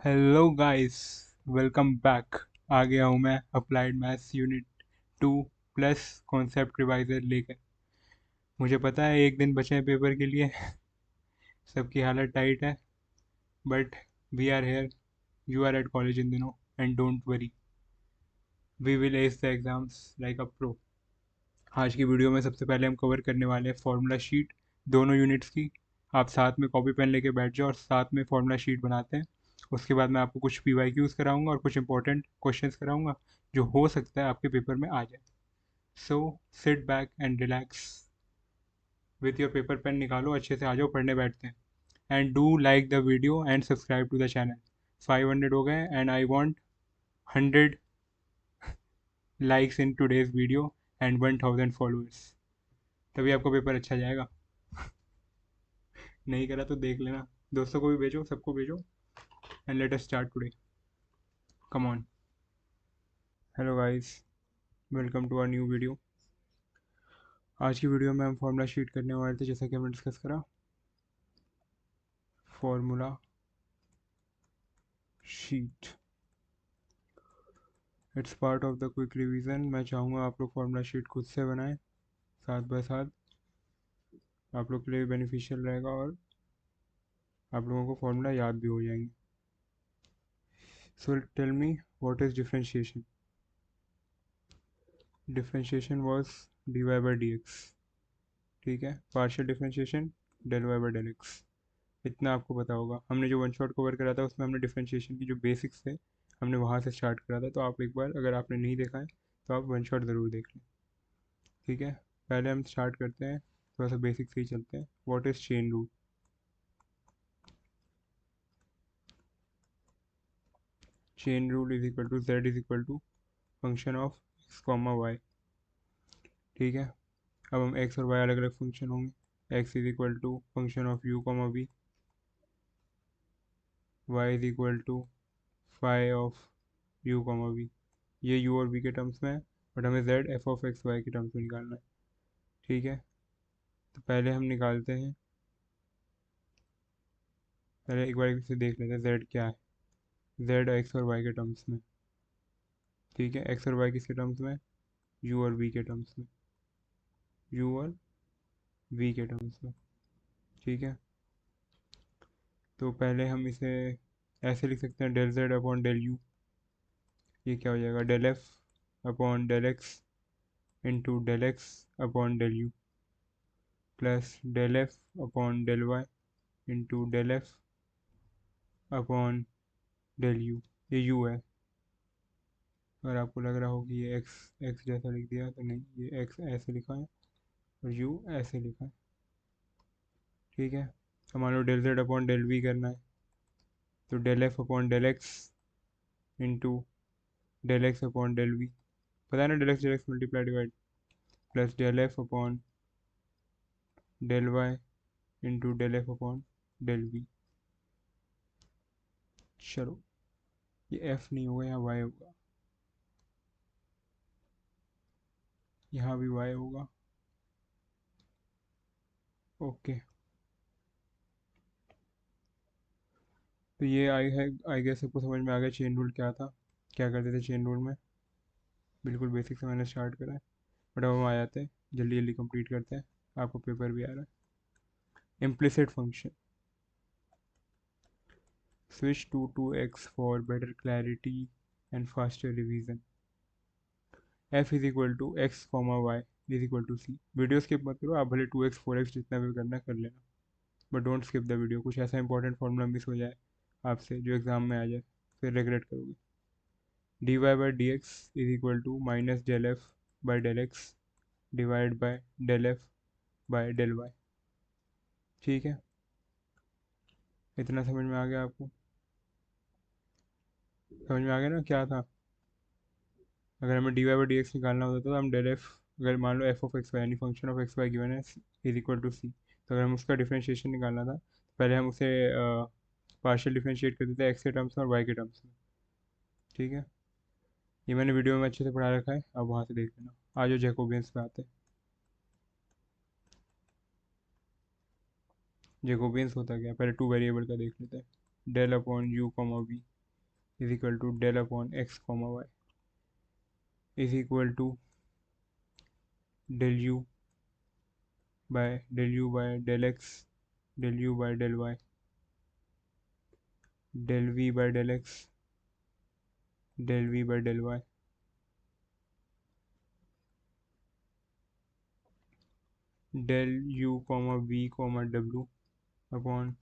Hello guys, welcome back. आ गया हूँ मैं applied maths unit 2 plus concept reviser लेकर। मुझे पता है एक दिन बचे हैं पेपर के लिए। सबकी हालत टाइट है, but we are here. You are at college इन दिनों, and don't worry, we will ace the exams like a pro. आज की वीडियो में सबसे पहले हम कवर करने वाले हैं फार्मूला शीट दोनों यूनिट्स की। आप साथ में कॉपी पेन लेके बैठ जाओ और साथ में फार्मूला शीट बनाते हैं। उसके बाद मैं आपको कुछ PYQs कराऊंगा और कुछ इंपॉर्टेंट क्वेश्चंस कराऊंगा जो हो सकता है आपके पेपर में आ जाए। So sit back and relax with your paper pen, निकालो, अच्छे से आ जाओ, पढ़ने बैठते हैं। And do like the video and subscribe to the channel. 500 हो गए and I want 100 likes in today's video and 1000 followers, तभी आपका पेपर अच्छा जाएगा। नहीं करा तो देख लेना, दोस्तों को भी भेजो, सबको भेजो। And let us start today, come on. Hello guys, welcome to our new video. आज की वीडियो में हम फार्मूला शीट करने वाले थे, जैसा कि हमने डिस्कस करा। Formula sheet, it's part of the quick revision. मैं चाहूँगा आप लोग फार्मूला शीट खुद से बनाएं, साथ बाय साथ। आप लोग के लिए बेनिफिशियल रहेगा और आप लोगों को फार्मूला याद भी हो जाएंगे। So tell me, what is differentiation? Differentiation was dy by dx। ठीक है, partial differentiation del y by del x। इतना आपको पता होगा। हमने जो वन शॉट कवर करा था उसमें हमने डिफरेंशिएशन की जो बेसिक्स थे, हमने वहाँ से स्टार्ट करा था। तो आप एक बार, अगर आपने नहीं देखा है तो आप वन शॉट ज़रूर देख लें। ठीक है, पहले हम स्टार्ट करते हैं, थोड़ा सा बेसिक से ही चलते हैं। What is chain rule? Chain rule is equal to z is equal to function of x comma y. ठीक है, अब हम x और y अलग अलग फंक्शन होंगे। x is equal to function of u comma v, y is equal to phi of u comma v। ये u और v के टर्म्स में है, बट हमें z f of x y के टर्म्स में निकालना है। ठीक है, तो पहले हम निकालते हैं, पहले एक बार इसे देख लेते हैं z क्या है। z x और y के टर्म्स में। ठीक है, x और y किसके टर्म्स में? u और v के टर्म्स में। u और v के टर्म्स में। ठीक है, तो पहले हम इसे ऐसे लिख सकते हैं, del z upon del u। ये क्या हो जाएगा? Del f upon del x into del x upon del u, plus del f upon del y into del f upon del u। ये u है। अगर आपको लग रहा हो कि ये x जैसा लिख दिया, तो नहीं, ये x ऐसे लिखा है और u ऐसे लिखा है। ठीक है, तो मान लो del z upon del v करना है, तो del f upon del x into del x upon del v, पता है ना, del x multiply divide, plus del f upon del y into del f upon del v। चलो, ये f नहीं होगा, यहाँ y होगा, यहाँ भी y होगा। ओके, तो ये आई गेस सबको समझ में आ गया चेन रूल क्या था, क्या करते थे चेन रूल में। बिल्कुल बेसिक से मैंने स्टार्ट करा है, बट अब हम आ जाते हैं, जल्दी जल्दी कंप्लीट करते हैं, आपको पेपर भी आ रहा है। Implicit function, switch to 2x for better clarity and faster revision। f is equal to x comma y is equal to c। Video skip मत करो, आप भले 2x 4x जितना भी करना है कर लेना, but don't skip the video. कुछ ऐसा इंपॉर्टेंट फॉर्मूला मिस हो जाए आपसे जो एग्जाम में आ जाए, फिर रिग्रेट करोगे। dy by dx is equal to minus del f by del x divide by del f by del y। ठीक है, इतना समझ में आ गया आपको? समझ में आ गया ना क्या था? अगर हमें dy by dx निकालना होता तो हम डेल f, अगर मान लो f ऑफ एक्स वाई यानी function of x y given है इज इक्वल टू सी, तो अगर हम उसका डिफरेंशिएशन निकालना था, पहले हम उसे पार्शियल डिफरेंशिएट करते थे एक्स के टर्म्स में और वाई के टर्म्स में। ठीक है, ये मैंने वीडियो में अच्छे से पढ़ा रखा है, अब वहाँ से देख लेना। आज जो जैकोबियंस पे आते हैं, जैकोबियंस होता क्या, पहले टू वेरिएबल का देख लेते हैं। Del upon u comma v, is equal to del upon x comma y is equal to del u by del x, del u by del Y, del v by del x, del v by del Y, del u comma v comma डब्ल्यू upon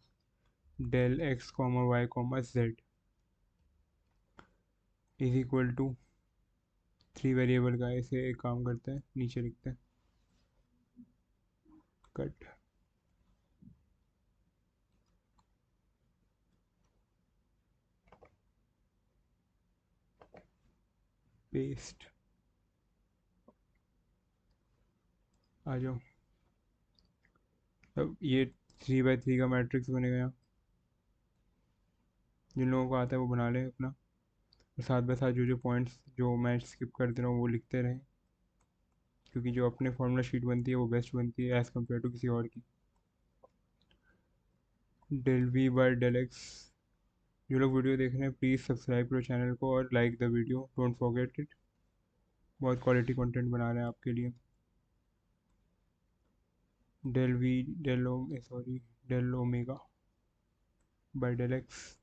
del x comma y comma z is equal to 3 variable का। ऐसे एक काम करते हैं, नीचे लिखते हैं कट पेस्ट। आ जाओ, अब ये 3 बाय 3 का मैट्रिक्स बनेगा यहाँ। जिन लोगों को आता है वो बना लें अपना, और साथ बाय साथ जो जो पॉइंट्स जो मैं स्किप कर दे रहा हूँ वो लिखते रहें, क्योंकि जो अपने फॉर्मूला शीट बनती है वो बेस्ट बनती है एज़ कम्पेयर टू किसी और की। Del v by del x. जो लोग वीडियो देख रहे हैं प्लीज़ सब्सक्राइब करो चैनल को और like the video, don't forget it. बहुत क्वालिटी कंटेंट बना रहे हैं आपके लिए। Del v del omega by del x,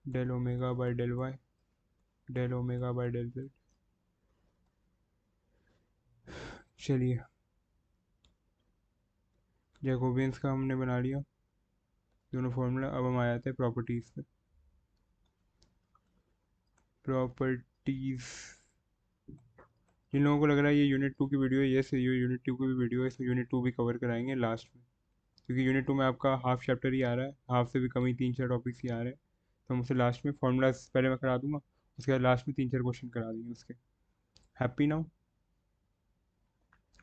del omega by del Y, del omega by del z. चलिए, जैकोबियंस का हमने बना लिया दोनों फार्मूला। अब हम आ जाते हैं प्रॉपर्टीज़ पे। प्रॉपर्टीज़, जिन लोगों को लग रहा है ये यूनिट 2 की वीडियो है, ये सही, यूनिट 2 की भी वीडियो है, इसमें यूनिट 2 भी कवर कराएंगे लास्ट में, क्योंकि यूनिट 2 में आपका हाफ चैप्टर ही आ रहा है, हाफ से भी कम ही 3-4 टॉपिक्स ही आ रहे हैं। तो हम उसे लास्ट में फार्मूलाज पहले मैं करा दूंगा, उसके बाद लास्ट में 3-4 क्वेश्चन करा देंगे उसके। हैप्पी नाउ,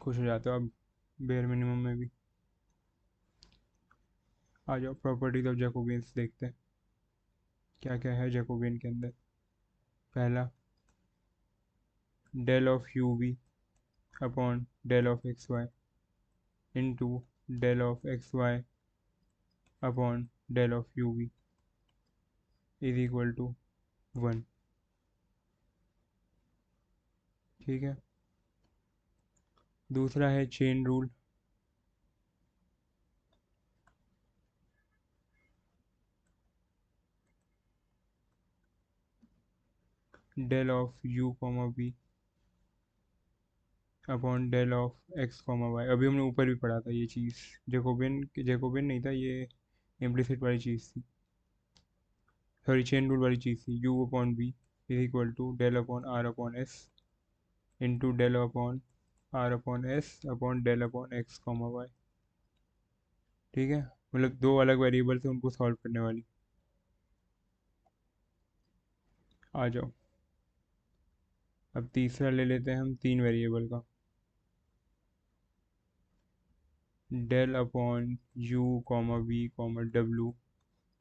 खुश हो जाते हो आप बेयर मिनिमम में भी। आ जाओ, प्रॉपर्टीज ऑफ जैकोबियंस देखते हैं क्या क्या है जैकोबियन के अंदर। पहला, del of u v upon del of x y into del of x y upon del of u v is equal to 1। ठीक है। दूसरा है chain rule. Del of u comma v upon del of x comma y, अभी हमने ऊपर भी पढ़ा था ये चीज़। जैकोबियन नहीं था ये, इम्प्लिसिट वाली चीज़ थी, सॉरी चेन रूल वाली चीज़ थी। U upon v is equal to del upon r upon s into del upon r upon s upon del upon x comma y. ठीक है, मतलब दो अलग वेरिएबल से उनको सॉल्व करने वाली। आ जाओ, अब तीसरा ले लेते हैं हम 3 वेरिएबल का। Del upon u comma v comma डब्ल्यू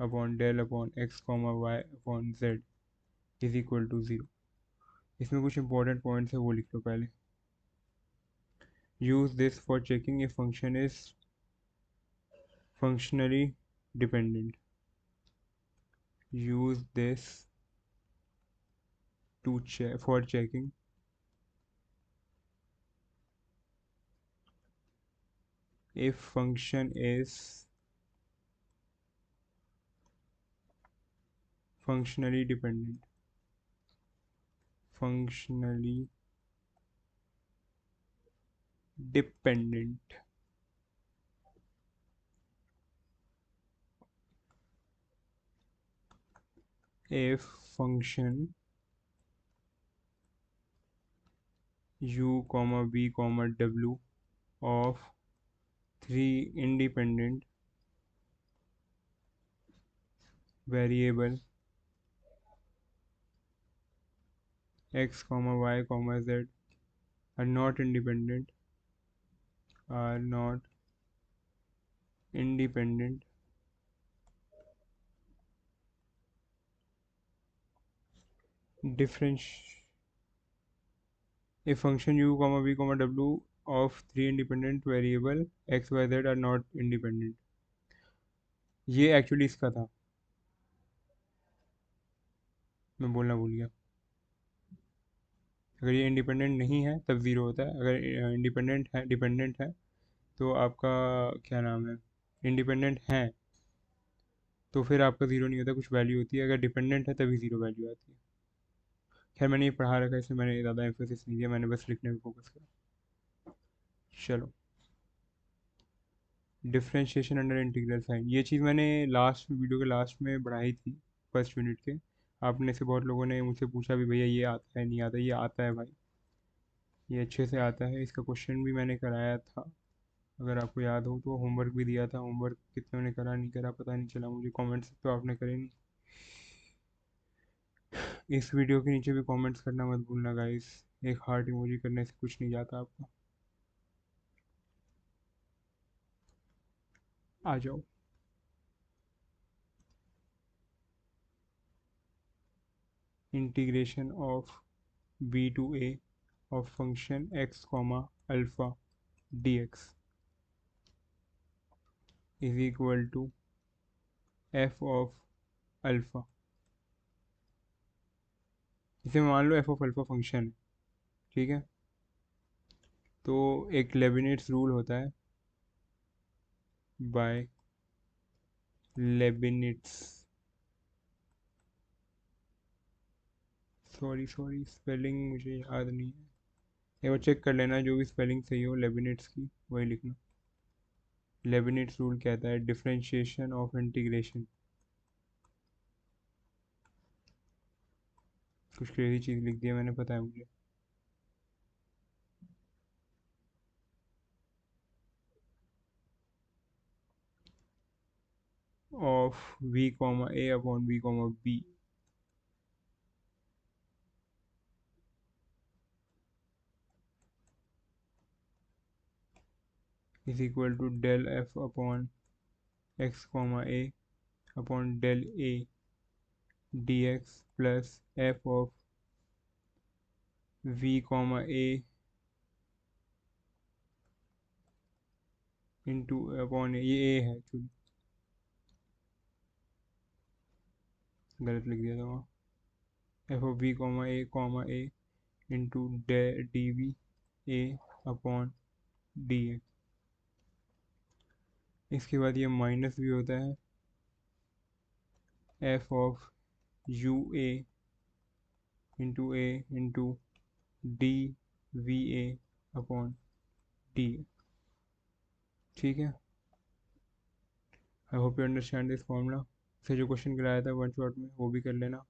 upon del upon x comma y upon z is equal to 0। इसमें कुछ इंपॉर्टेंट पॉइंट्स है वो लिख लो पहले। Use this for checking a function is functionally dependent. Use this to for checking if function is functionally dependent, functionally dependent, if function u comma v comma w of 3 independent variable x comma y comma z are not independent, are not independent differential. If function u comma v comma w of 3 independent variable x y z are not independent, ये actually इसका था। मैं बोलना भूल गया। अगर ये independent नहीं है तब ज़ीरो होता है, अगर इंडिपेंडेंट है डिपेंडेंट है तो आपका क्या नाम है, इंडिपेंडेंट है तो फिर आपका ज़ीरो नहीं होता, कुछ वैल्यू होती है, अगर डिपेंडेंट है तभी ज़ीरो वैल्यू आती है। खैर मैंने ये पढ़ा रखा है इसलिए मैंने ज़्यादा एम्फोसिस नहीं दिया, मैंने बस लिखने पे फोकस किया। चलो, डिफरेंशिएशन अंडर इंटीग्रल साइन, ये चीज़ मैंने लास्ट वीडियो के लास्ट में बढ़ाई थी, फर्स्ट यूनिट के। आपने से बहुत लोगों ने मुझसे पूछा भी भैया ये आता है नहीं आता, ये आता है भाई, ये अच्छे से आता है, इसका क्वेश्चन भी मैंने कराया था, अगर आपको याद हो तो। होमवर्क भी दिया था, होमवर्क कितनों ने करा नहीं करा पता नहीं चला मुझे, कमेंट्स तो आपने करे नहीं। इस वीडियो के नीचे भी कमेंट्स करना मत भूलना गाइस, एक हार्ट इमोजी करने से कुछ नहीं जाता आपका। आ जाओ। Integration of b to a of function x comma alpha dx is equal to f of alpha। इसे मान लो f of alpha फंक्शन है, ठीक है। तो एक लेबिनिट्स रूल होता है, बाय लेबिनिट्स, सॉरी सॉरी स्पेलिंग मुझे याद नहीं है, एक बार चेक कर लेना, जो भी स्पेलिंग सही हो लेबिनिट्स की वही लिखना। लेबिनिट्स रूल कहता है डिफरेंशिएशन ऑफ इंटीग्रेशन, कुछ क्रेजी चीज़ लिख दी है मैंने, पता है मुझे। Of v comma a upon v comma b is equal to del f upon x comma a upon del a dx plus f of v comma a into upon ये a है एक्चुअली, गलत लिख दिया था वहाँ, f of v comma a into d v a upon d a. इसके बाद ये माइनस भी होता है f of U A into d V A upon d ए, ठीक है। I hope you understand this formula. से जो क्वेश्चन कराया था वन शॉट में वो भी कर लेना।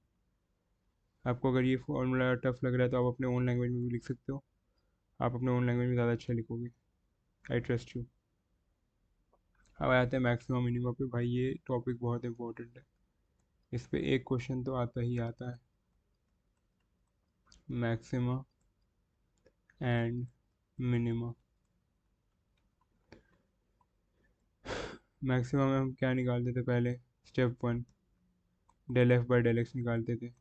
आपको अगर ये फॉर्मूला टफ लग रहा है तो आप अपने ओन लैंग्वेज में भी लिख सकते हो, आप अपने ओन लैंग्वेज में ज़्यादा अच्छा लिखोगे, आई ट्रस्ट यू। अब आते हैं मैक्सिमम मिनिमम पे, भाई ये टॉपिक बहुत इंपॉर्टेंट है, इस पे एक क्वेश्चन तो आता ही आता है। मैक्सिमा एंड मिनिमा, मैक्सिमा में हम क्या निकालते थे पहले, step one del f by del x निकालते थे,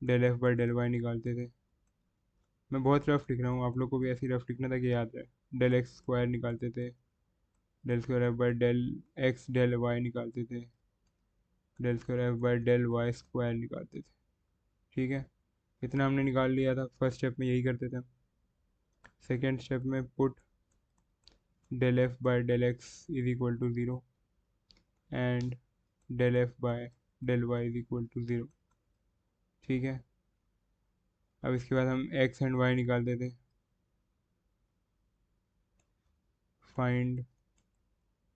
del f by del y निकालते थे। मैं बहुत रफ लिख रहा हूँ, आप लोग को भी ऐसे ही रफ लिखना था कि याद रहे। डेल एक्स स्क्वायर निकालते थे, del square f by del x del y निकालते थे, del square f by del y square निकालते थे, ठीक है। इतना हमने निकाल लिया था, फर्स्ट स्टेप में यही करते थे हम। सेकेंड स्टेप में put del f by del x is equal to zero and del f by del y is equal to zero, ठीक है। अब इसके बाद हम एक्स एंड वाई निकालते थे, फाइंड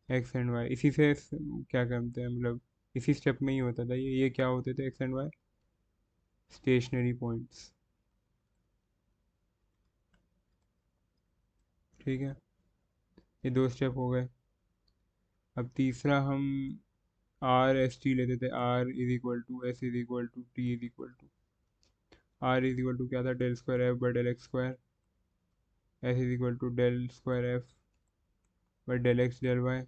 एक्स एंड वाई, इसी से क्या करते हैं मतलब इसी स्टेप में ही होता था ये क्या होते थे x and y, stationary points, ठीक है। ये दो स्टेप हो गए। अब तीसरा हम आर एस टी लेते थे, r is equal to s is equal to t is equal to, r is equal to क्या था, del square f by del x square, s is equal to del square f by del x del y,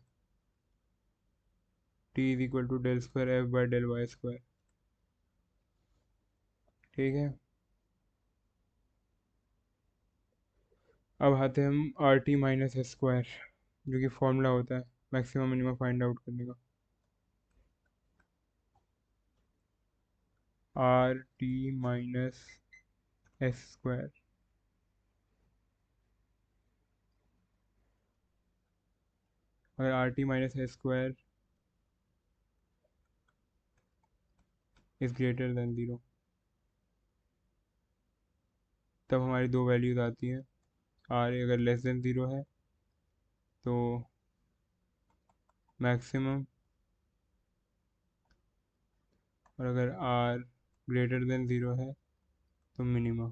t is equal to del square f by del y square, ठीक है। अब आते हैं हम r t minus s square, जो कि formula होता है मैक्सिमम मिनिमम फाइंड आउट करने का। R t minus s square. अगर r t minus s square is greater than 0, तब हमारी दो वैल्यूज आती हैं। आर अगर लेस देन 0 है तो मैक्सिमम, और अगर आर ग्रेटर देन 0 है तो मिनिमम।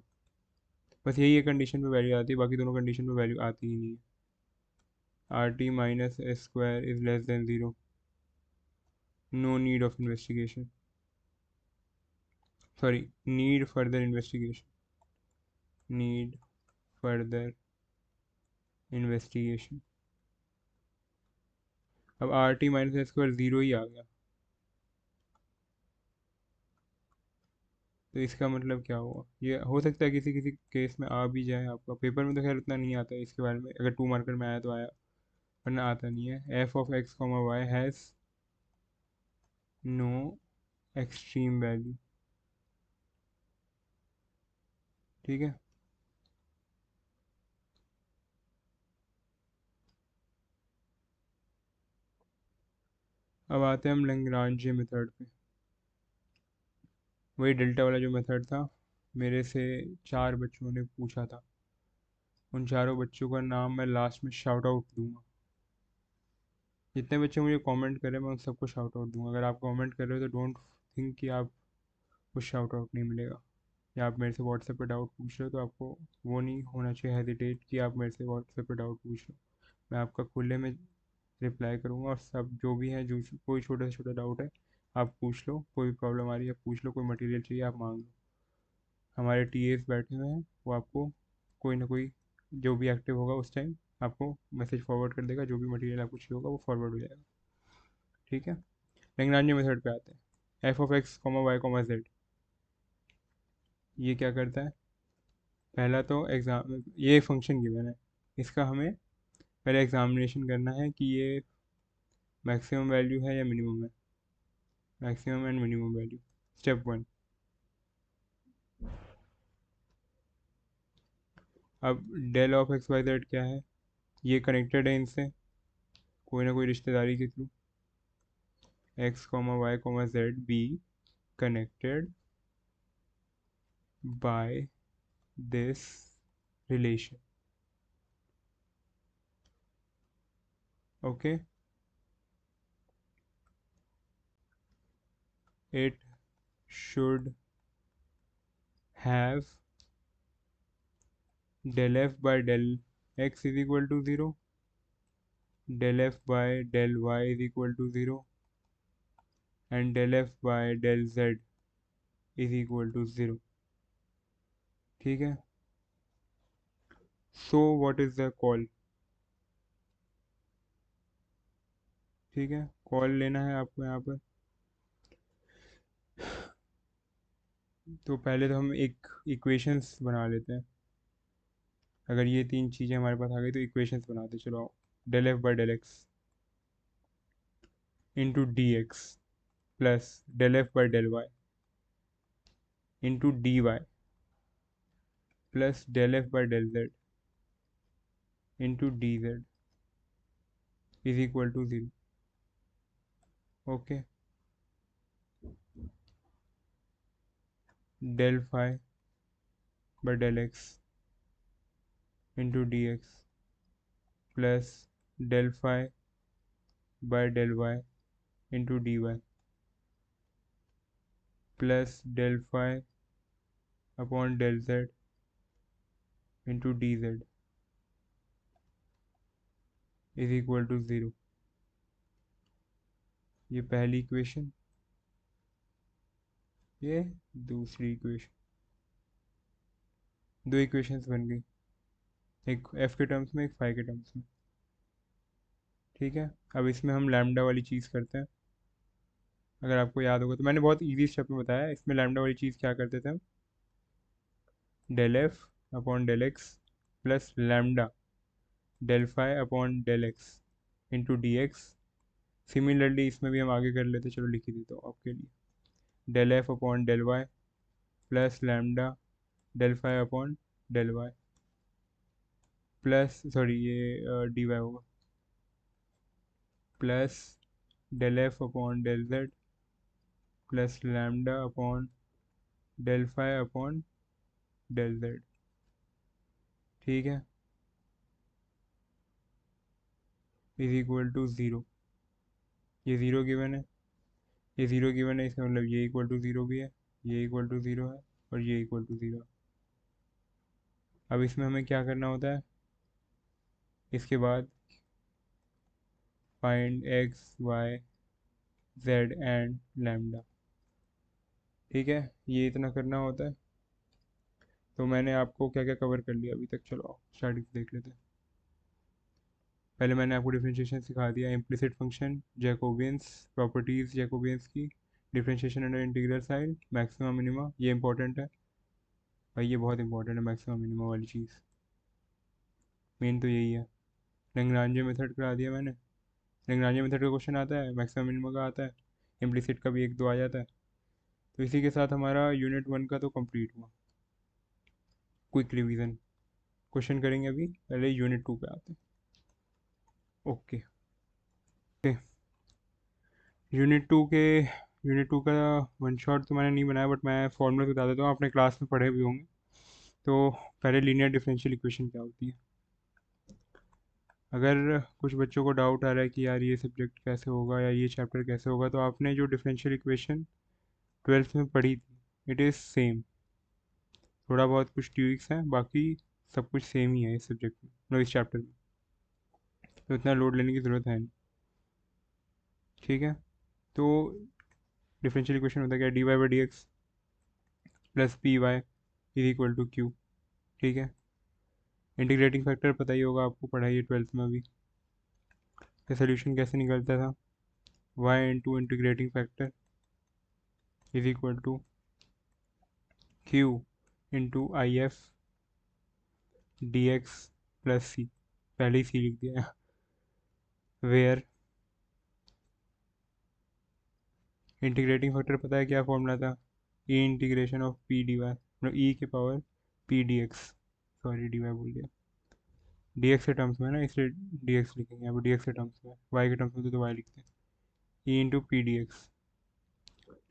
बस यही एक कंडीशन पे वैल्यू आती है, बाकी दोनों कंडीशन पे वैल्यू आती ही नहीं है। R t minus s square is less than 0, no need of investigation, sorry, need further investigation, need further investigation. अब r t minus s square 0 ही आ गया, तो इसका मतलब क्या हुआ? ये हो सकता है किसी किसी केस में आ भी जाए, आपका पेपर में तो खैर उतना नहीं आता है इसके बारे में, अगर 2 मार्कर में आया तो आया, वरना आता नहीं है। F of x comma y has no extreme value. ठीक है, अब आते हैं हम लैग्रांज मेथड पे। वही डेल्टा वाला जो मेथड था, मेरे से 4 बच्चों ने पूछा था, उन चारों बच्चों का नाम मैं लास्ट में शाउट आउट दूंगा। जितने बच्चे मुझे कमेंट करें मैं उन सबको शाउट आउट दूंगा। अगर आप कमेंट कर रहे हो तो डोंट थिंक कि आप कुछ शाउट आउट नहीं मिलेगा, या आप मेरे से व्हाट्सएप पे डाउट पूछ रहे हो तो आपको वो नहीं होना चाहिए हेजिटेट कि आप मेरे से व्हाट्सएप पे डाउट पूछ लो। मैं आपका खुले में रिप्लाई करूँगा, और सब जो भी है, जो कोई छोटा से छोटा डाउट है आप पूछ लो, कोई भी प्रॉब्लम आ रही है पूछ लो, कोई मटेरियल चाहिए आप मांग लो। हमारे टीएस बैठे हुए हैं, वो आपको कोई ना कोई जो भी एक्टिव होगा उस टाइम आपको मैसेज फॉरवर्ड कर देगा, जो भी मटेरियल आपको चाहिए होगा वो फॉरवर्ड हो जाएगा। ठीक है, लैग्रांज मेथड पे आते हैं। F of x comma y comma z, ये क्या करता है? पहला तो एग्ज़ाम, ये फंक्शन गिवन है, इसका हमें पहले एग्जामिनेशन करना है कि ये मैक्सिमम वैल्यू है या मिनिमम है। Maximum and minimum value, step 1। अब del of x y z क्या है? ये कनेक्टेड है इनसे कोई ना कोई रिश्तेदारी के through. X comma y comma z be connected by this relation. Okay, it should have del f by del x is equal to 0, del f by del y is equal to 0, and del f by del z is equal to 0। ठीक है, so what is the call? ठीक है, call लेना है आपको यहाँ पर। तो पहले तो हम एक इक्वेशंस बना लेते हैं। अगर ये तीन चीज़ें हमारे पास आ गई तो इक्वेशंस बनाते चलो आओ। Del f by del x into d x plus del f by del y into d y plus del f by del z into d z is equal to 0। Okay, del phi by del x into d x plus del phi by del y into d y plus del phi upon del z into d z is equal to 0। ये पहली equation, ये दूसरी equation, दो equations बन गई, एक F के terms में एक फाई के टर्म्स में। ठीक है, अब इसमें हम लैम्डा वाली चीज़ करते हैं। अगर आपको याद होगा तो मैंने बहुत इजी स्टेप में बताया, इसमें लैम्डा वाली चीज़ क्या करते थे हम? Del f upon del x plus lambda del phi upon del x into d x. Similarly इसमें भी हम आगे कर लेते, चलो लिख ही देता हूँ आपके लिए। Del f upon del y plus lambda del phi upon del y plus sorry ये डी वाई होगा plus del f upon del z plus lambda upon del phi upon del z. ठीक है, इज इक्वल टू ज़ीरो। ये zero given है, ये zero given है, इसका मतलब ये इक्वल टू ज़ीरो भी है, ये इक्वल टू ज़ीरो है और ये इक्वल टू ज़ीरो है। अब इसमें हमें क्या करना होता है, इसके बाद find x y z and lambda. ठीक है, ये इतना करना होता है। तो मैंने आपको क्या क्या कवर कर लिया अभी तक, चलो स्टार्टिंग देख लेते हैं। पहले मैंने आपको डिफरेंशिएशन सिखा दिया, implicit function, Jacobians, properties Jacobians की, differentiation under integral sign, maxima minima, ये इंपॉर्टेंट है भाई, ये बहुत इंपॉर्टेंट है मैक्सिमा मिनिमा वाली चीज़, मेन तो यही है। लैग्रांज मेथड करा दिया मैंने, लैग्रांज मेथड का क्वेश्चन आता है, मैक्सिमा मिनिमा का आता है, इम्प्लिसिट का भी एक दो आ जाता है। तो इसी के साथ हमारा यूनिट 1 का तो कंप्लीट हुआ। क्विक रिवीजन क्वेश्चन करेंगे अभी, पहले यूनिट 2 पे आते हैं। ओके, यूनिट टू का वन शॉट तो मैंने नहीं बनाया, बट मैं फॉर्मूला बता देता हूँ, आपने क्लास में पढ़े भी होंगे। तो पहले लीनियर डिफरेंशियल इक्वेशन क्या होती है। अगर कुछ बच्चों को डाउट आ रहा है कि यार ये सब्जेक्ट कैसे होगा या ये चैप्टर कैसे होगा, तो आपने जो डिफरेंशियल इक्वेशन ट्वेल्थ में पढ़ी थी, इट इज़ सेम। थोड़ा बहुत कुछ ट्विक्स हैं, बाकी सब कुछ सेम ही है इस सब्जेक्ट में, मतलब इस चैप्टर में, तो इतना लोड लेने की ज़रूरत है नहीं। ठीक है, तो डिफरेंशियल इक्वेशन होता है क्या, d y by d x plus p y is equal to q. ठीक है, इंटीग्रेटिंग फैक्टर पता ही होगा आपको, पढ़ाई है ट्वेल्थ में अभी। तो सोल्यूशन कैसे निकलता था, y into integrating factor is equal to q into I F d x plus c, पहले ही सी लिख दिया वेयर इंटीग्रेटिंग फैक्टर पता है क्या फॉर्मूला था, e integration of p d y, मतलब ई के power p d x, sorry d y बोल दिया, डी एक्स के टर्म्स में ना, इसलिए डी एक्स लिखेंगे यहाँ पर, डी एक्स के टर्म्स में, वाई के टर्म्स में तो वाई लिखते हैं, E into P d x.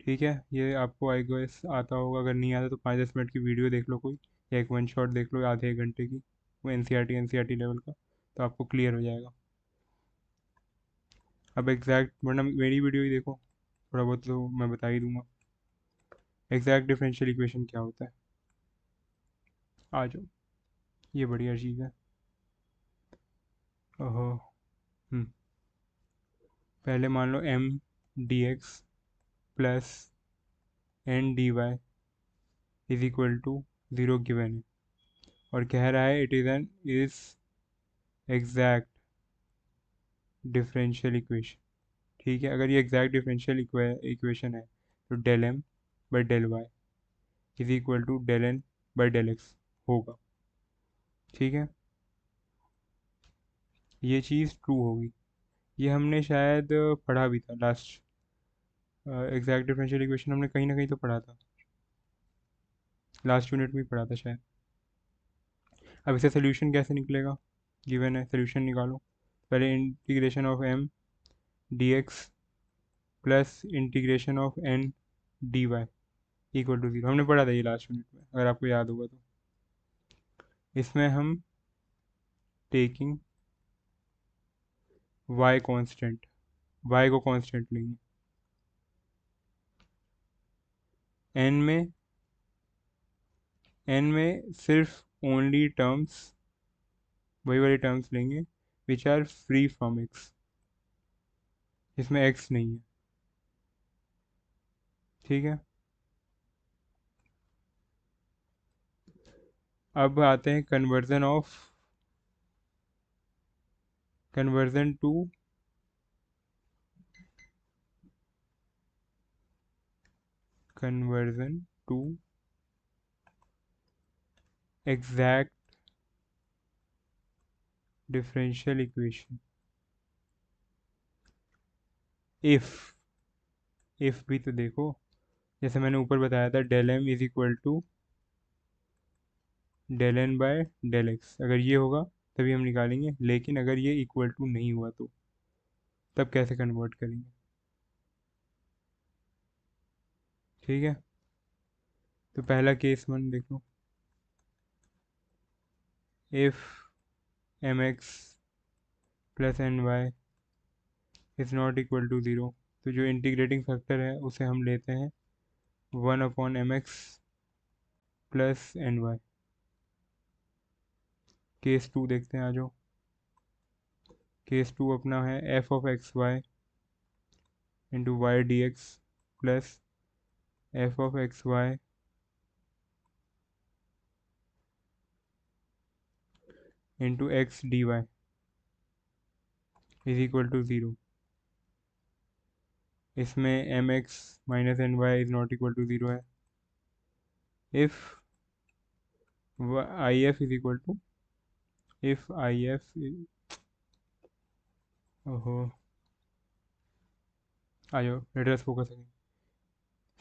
ठीक है, ये आपको आई गेस आता होगा, अगर नहीं आता तो 5-10 मिनट की वीडियो देख लो कोई, या एक वन शॉट देख लो आधे एक घंटे की, वो N C R T level का, तो आपको क्लियर हो जाएगा। अब एग्जैक्ट, वरना मेरी वीडियो ही देखो, थोड़ा बहुत तो मैं बता ही दूंगा। एग्जैक्ट डिफरेंशियल इक्वेशन क्या होता है, आ जाओ, ये बढ़िया चीज़ है। ओहो, हम्म, पहले मान लो M d x plus N d y is equal to zero given है, और कह रहा है it is an is exact differential equation. ठीक है, अगर ये एग्जैक्ट डिफरेंशियल इक्वेशन है, तो del M by del y is equal to del N by del x होगा। ठीक है, ये चीज़ ट्रू होगी, ये हमने शायद पढ़ा भी था लास्ट, एग्जैक्ट डिफरेंशियल इक्वेशन हमने कहीं ना कहीं तो पढ़ा था, लास्ट यूनिट में ही पढ़ा था शायद। अब इसका सोल्यूशन कैसे निकलेगा, गिवन है सोल्यूशन निकालो, पहले integration of m d x plus integration of n d y equal to zero, हमने पढ़ा था ये लास्ट यूनिट में, अगर आपको याद होगा तो। इसमें हम टेकिंग वाई कांस्टेंट, वाई को कांस्टेंट लेंगे, एन में, एन में सिर्फ ओनली टर्म्स, वही वाली टर्म्स लेंगे which are free from x, इसमें एक्स नहीं है। ठीक है, अब आते हैं conversion to conversion to exact differential equation. If भी तो देखो, जैसे मैंने ऊपर बताया था del m is equal to del n by del x, अगर ये होगा तभी हम निकालेंगे, लेकिन अगर ये इक्वल टू नहीं हुआ तो तब कैसे कन्वर्ट करेंगे। ठीक है, तो पहला केस वन देखो, if m x plus n y is not equal to zero, तो जो इंटीग्रेटिंग फैक्टर है उसे हम लेते हैं 1/mx plus n y. Case two देखते हैं, आ जाओ। केस टू अपना है f of x y into y d x plus f of x y into x d y is equal to zero. इसमें m x minus n y is not equal to zero है। If I F is equal to, if I F, ओहो, आ जाओ let us focus again,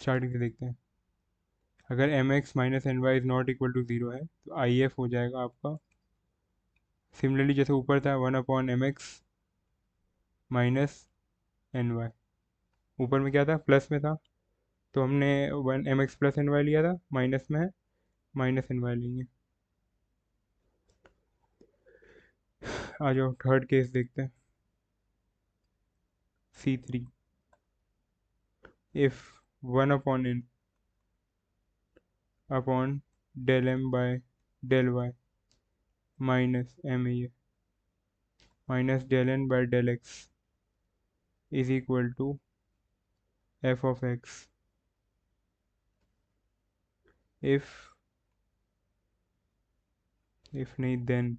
starting से देखते हैं। अगर m x minus n y is not equal to zero है तो आई एफ हो जाएगा आपका सिमिलरली जैसे ऊपर था 1/mx माइनस एन वाई। ऊपर में क्या था, प्लस में था, तो हमने 1 mx प्लस एन वाई लिया था, माइनस में है माइनस एन वाई लेंगे। आ जाओ थर्ड केस देखते हैं, C3, if 1/n upon del m by del y minus m a minus del n by del x is equal to f of x. If, if नहीं then,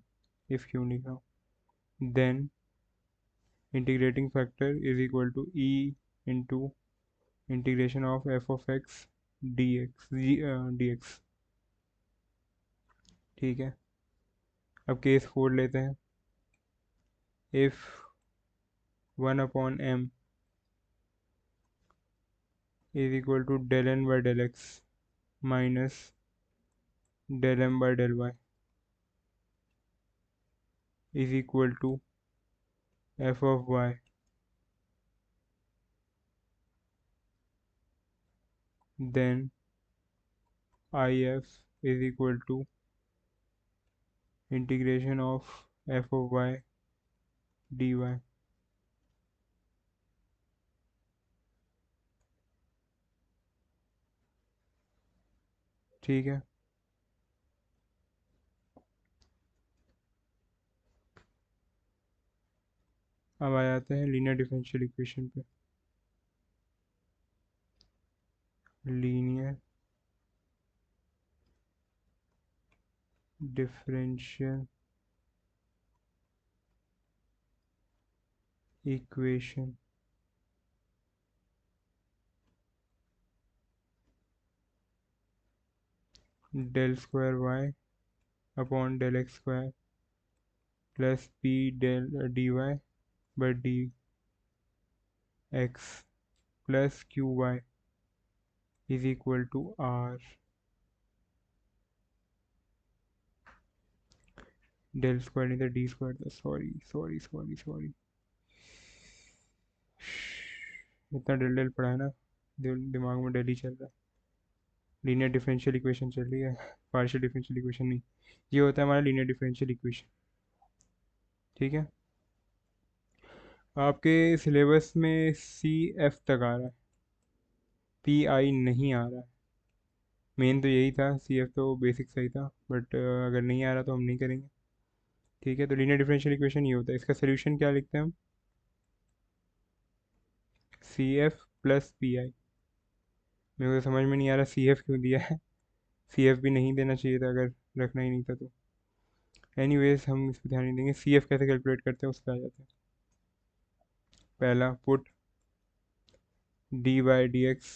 if क्यों लिखा हूँ, then integrating factor is equal to e into integration of f of x d x d x. ठीक है, अब case four लेते हैं, if 1/m is equal to del N by del x minus del M by del y is equal to f of y, then I F is equal to integration of f of y d y. ठीक है, अब आ जाते हैं linear differential equation पे। Linear differential equation, del square y upon del x square plus p del d y by d x plus q y is equal to r. Del square नहीं था, d square था, sorry sorry sorry sorry, इतना del del पढ़ा है ना, दिमाग में del ही चल रहा है। लीनियर डिफरेंशियल इक्वेशन चल रही है, पार्शियल डिफरेंशियल इक्वेशन नहीं। ये होता है हमारा लीनियर डिफरेंशियल इक्वेशन। ठीक है, आपके सिलेबस में CF तक आ रहा है, PI नहीं आ रहा है। मेन तो यही था, CF तो बेसिक सही था, बट अगर नहीं आ रहा तो हम नहीं करेंगे। ठीक है, तो लीनियर डिफरेंशियल इक्वेशन ये होता है, इसका सोल्यूशन क्या लिखते हैं हम, CF प्लस PI। मेरे को तो समझ में नहीं आ रहा CF क्यों दिया है, CF भी नहीं देना चाहिए था अगर रखना ही नहीं था तो। एनीवेज हम इस पर ध्यान नहीं देंगे। CF कैसे कैलकुलेट करते हैं उस पर आ जाते हैं। पहला put d by d x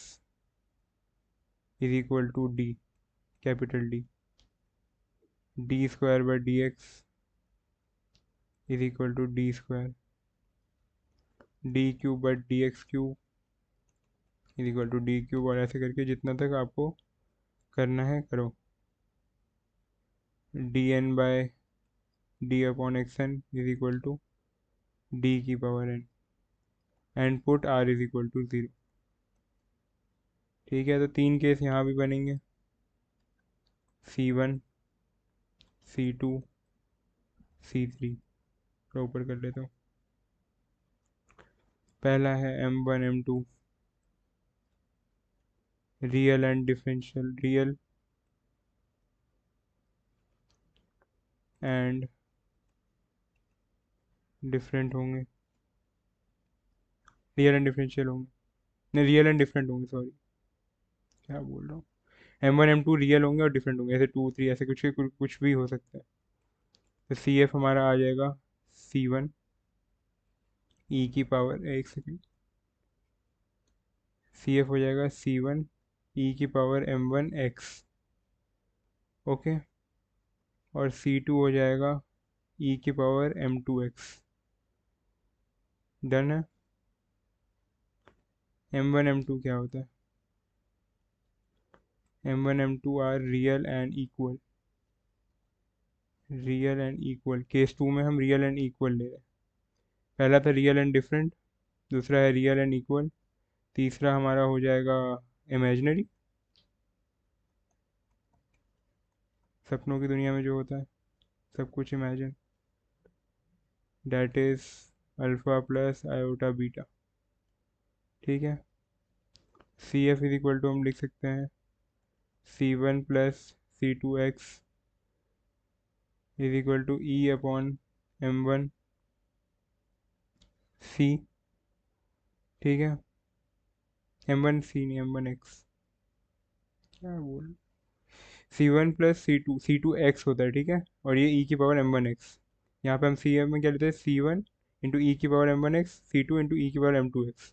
is equal to D, capital D, D square by d x is equal to D square, D cube by d x cube is equal to D cube, और ऐसे करके जितना तक आपको करना है करो। D n by d upon x n is equal to D की power n, and put r is equal to 0। ठीक है, तो 3 केस यहाँ भी बनेंगे, C1, C2, C3। तो ऊपर कर लेता हूँ। पहला है M1 M2 real and differential, real and different होंगे, रियल एंड डिफरेंशियल होंगे, नहीं रियल एंड डिफरेंट होंगे, सॉरी क्या बोल रहा हूँ। M1 M2 रियल होंगे और डिफरेंट होंगे, ऐसे 2 3 ऐसे कुछ भी हो सकता है। तो CF हमारा आ जाएगा C1 ई की पावर, एक सेकेंड, CF हो जाएगा C1 ई की पावर M1 X, ओके। और C2 हो जाएगा ई की पावर M2 X। डन है। M1 M2 क्या होता है? M1 M2 are real and equal, real and equal. Case 2 में हम रियल एंड इक्वल ले रहे हैं। पहला था रियल एंड डिफरेंट, दूसरा है रियल एंड इक्वल, तीसरा हमारा हो जाएगा इमेजिनरी, सपनों की दुनिया में जो होता है सब कुछ imagine, that is alpha plus iota beta. ठीक है, CF इज इक्वल टू हम लिख सकते हैं C1 plus C2X is equal to e upon M1 C। ठीक है, M1 C नहीं M1 X, क्या बोल, C1 प्लस C2 X होता है, ठीक है, और ये ई की पावर M1 X। यहाँ पे हम सी एम में क्या लेते हैं, C1 इंटू ई की power M1 X, C2 into e की पावर M2 X।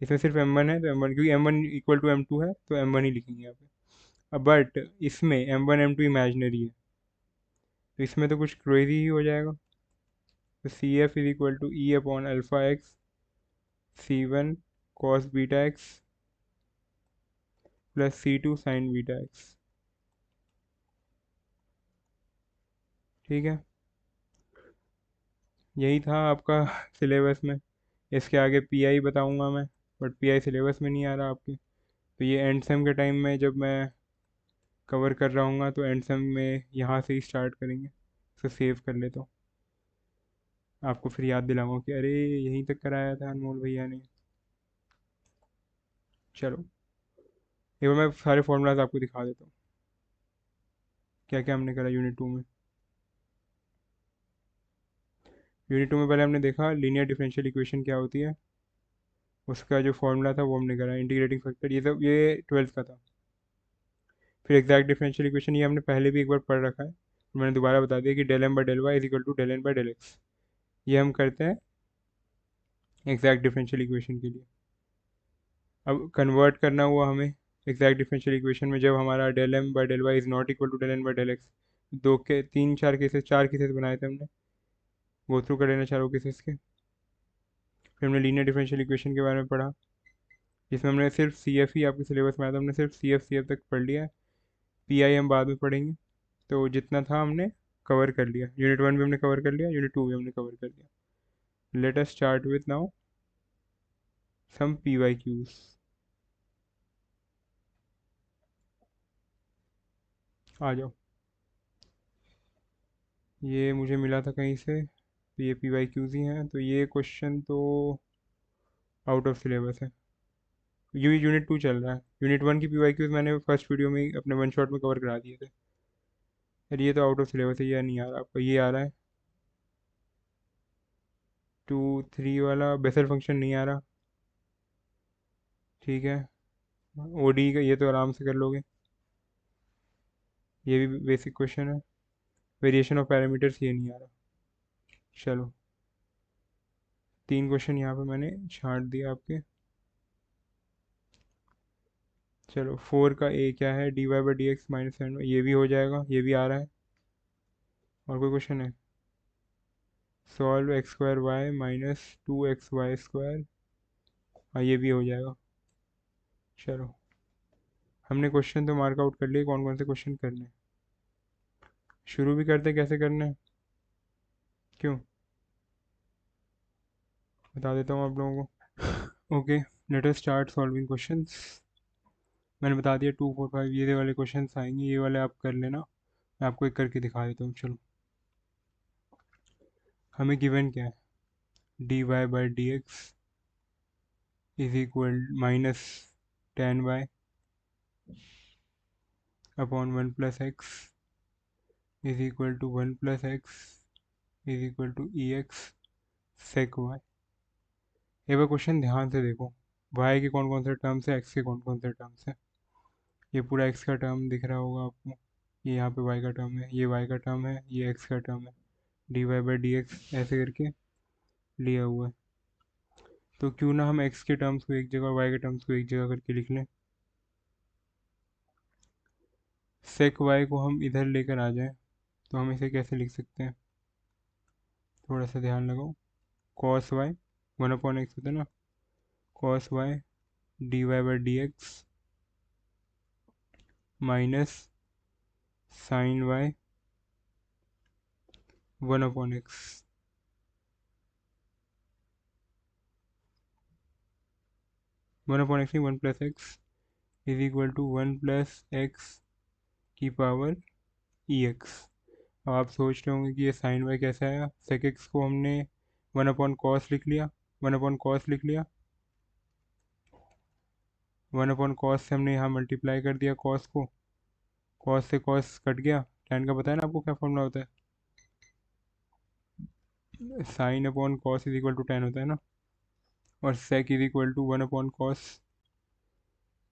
इसमें सिर्फ M1 है तो M1, क्योंकि M1 इक्वल टू M2 है तो M1 ही लिखेंगे यहाँ पे। अब बट इसमें M1 M2 इमेजनरी है, तो इसमें तो कुछ क्रेजी ही हो जाएगा। तो CF is equal to e upon alpha x C1 cos beta x plus C2 sine beta x. ठीक है, यही था आपका सिलेबस में। इसके आगे PI बताऊंगा मैं, बट PI सिलेबस में नहीं आ रहा आपके। तो ये एंड सेम के टाइम में जब मैं कवर कर रहा हूँ तो एंड सेम में यहाँ से ही स्टार्ट करेंगे। तो सेव कर लेता हूँ, आपको फिर याद दिलाऊंगा कि अरे यहीं तक कराया था अनमोल भैया ने। चलो एक बार मैं सारे फॉर्मूलाज आपको दिखा देता हूँ क्या क्या हमने करा यूनिट 2 में। यूनिट 2 में पहले हमने देखा लीनियर डिफरेंशियल इक्वेशन क्या होती है, उसका जो फॉर्मूला था वो हमने करा, इंटीग्रेटिंग फैक्टर, ये सब ये 12th का था। फिर एग्जैक्ट डिफरेंशियल इक्वेशन ये हमने पहले भी एक बार पढ़ रखा है, तो मैंने दोबारा बता दिया कि del M by del y is equal to del N by del x. ये हम करते हैं एग्जैक्ट डिफरेंशियल इक्वेशन के लिए। अब कन्वर्ट करना हुआ हमें एग्जैक्ट डिफरेंशियल इक्वेशन में, जब हमारा del M by del y is not equal to del N by del x. दो के तीन चार केसेस, 4 केसेस बनाए थे हमने, गो थ्रू कर लेना चारों केसेस के। फिर हमने लीनियर डिफरेंशियल इक्वेशन के बारे में पढ़ा, जिसमें हमने सिर्फ CF ही आपके सिलेबस में आया था, हमने सिर्फ CF तक पढ़ लिया है। PI हम बाद में पढ़ेंगे। तो जितना था हमने कवर कर लिया, यूनिट 1 भी हमने कवर कर लिया, यूनिट 2 भी हमने कवर कर लिया। Let us start with now some PYQs। आ जाओ, ये मुझे मिला था कहीं से, तो ये PYQs ही हैं, तो ये क्वेश्चन तो आउट ऑफ सिलेबस है। ये यूनिट 2 चल रहा है, यूनिट 1 की PYQs मैंने फर्स्ट वीडियो में ही अपने वन शॉट में कवर करा दिए थे। यार ये तो आउट ऑफ सिलेबस है, ये नहीं आ रहा आपका, ये आ रहा है 2 3 वाला बेसल फंक्शन नहीं आ रहा। ठीक है, ODE का ये तो आराम से कर लोगे, ये भी बेसिक क्वेश्चन है। वेरिएशन ऑफ पैरामीटर्स ये नहीं आ रहा। चलो 3 क्वेश्चन यहाँ पे मैंने छांट दिया आपके। चलो 4 का A क्या है, dy/dx माइनस एन, ये भी हो जाएगा, ये भी आ रहा है। और कोई क्वेश्चन है, solve x² y minus 2xy², हाँ ये भी हो जाएगा। चलो, हमने क्वेश्चन तो मार्क आउट कर लिए, कौन कौन से क्वेश्चन करने हैं। शुरू भी करते कैसे करना है, क्यों, बता देता हूँ आप लोगों को। Okay, late us start solving questions. मैंने बता दिया 2 4 5 ये वाले क्वेश्चंस आएंगे, ये वाले आप कर लेना। मैं आपको एक करके दिखा देता हूँ। चलो, हमें गिवन क्या है, d y by d x is equal minus ten y upon one plus x is equal to one plus x is equal to e x sec y. ये बार क्वेश्चन ध्यान से देखो, वाई के कौन कौन से टर्म्स है, एक्स के कौन कौन से टर्म्स है। ये पूरा एक्स का टर्म दिख रहा होगा आपको, ये यहाँ पे वाई का टर्म है, ये वाई का टर्म है, ये एक्स का टर्म है, d y by d x ऐसे करके लिया हुआ है। तो क्यों ना हम एक्स के टर्म्स को एक जगह, वाई के टर्म्स को एक जगह करके लिख लें। सेक वाई को हम इधर लेकर आ जाएं, तो हम इसे कैसे लिख सकते हैं, थोड़ा सा ध्यान लगाओ। Cos y, one upon x होता है ना, cos y d y by d x minus sine y one upon x. One upon x नहीं, one plus x is equal to one plus x की पावर ई एक्स। अब आप सोच रहे होंगे कि ये साइन वाई कैसे आया। सेक एक्स को हमने वन अपॉन कॉस लिख लिया, वन अपॉन कॉस लिख लिया, वन अपॉन कॉस से हमने यहाँ मल्टीप्लाई कर दिया कॉस को, कॉस से कॉस कट गया। टैन का पता है ना आपको क्या फॉर्मूला होता है, sine upon cos is equal to tan होता है ना, और sec is equal to one upon cos.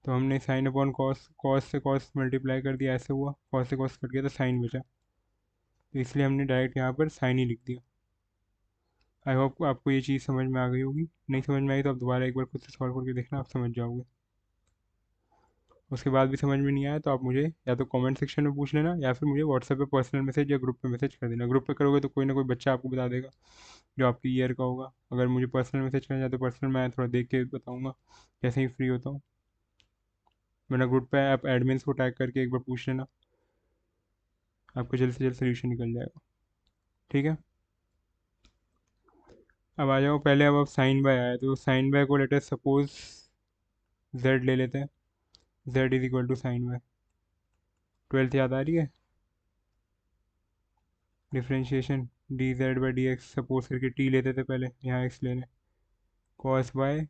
तो हमने साइन अपॉन कॉस, कॉस से कॉस मल्टीप्लाई कर दिया, ऐसे हुआ, कॉस से कॉस कट गया तो साइन बचा, तो इसलिए हमने डायरेक्ट यहाँ पर साइन ही लिख दिया। आई होप आपको ये चीज़ समझ में आ गई होगी, नहीं समझ में आई तो आप दोबारा एक बार खुद से सॉल्व करके देखना, आप समझ जाओगे। उसके बाद भी समझ में नहीं आया तो आप मुझे या तो कमेंट सेक्शन में पूछ लेना, या फिर मुझे व्हाट्सएप पे पर्सनल मैसेज या ग्रुप पे मैसेज कर देना। ग्रुप पे करोगे तो कोई ना कोई बच्चा आपको बता देगा जो आपकी ईयर का होगा। अगर मुझे पर्सनल मैसेज करना है तो पर्सनल मैं थोड़ा देख के बताऊँगा जैसे ही फ्री होता हूँ। मेरा ग्रुप पे आप एडमिन्स को टैग करके एक बार पूछ लेना, आपको जल्द से जल्द सोल्यूशन निकल जाएगा। ठीक है, अब आ जाओ, पहले अब साइन बाय आया तो साइन बाय को लेटर सपोज जेड ले लेते हैं, z is equal to sine by. Twelfth याद आ रही है, differentiation d z by d x, suppose करके टी लेते थे पहले, यहाँ एक्स लेने, cos by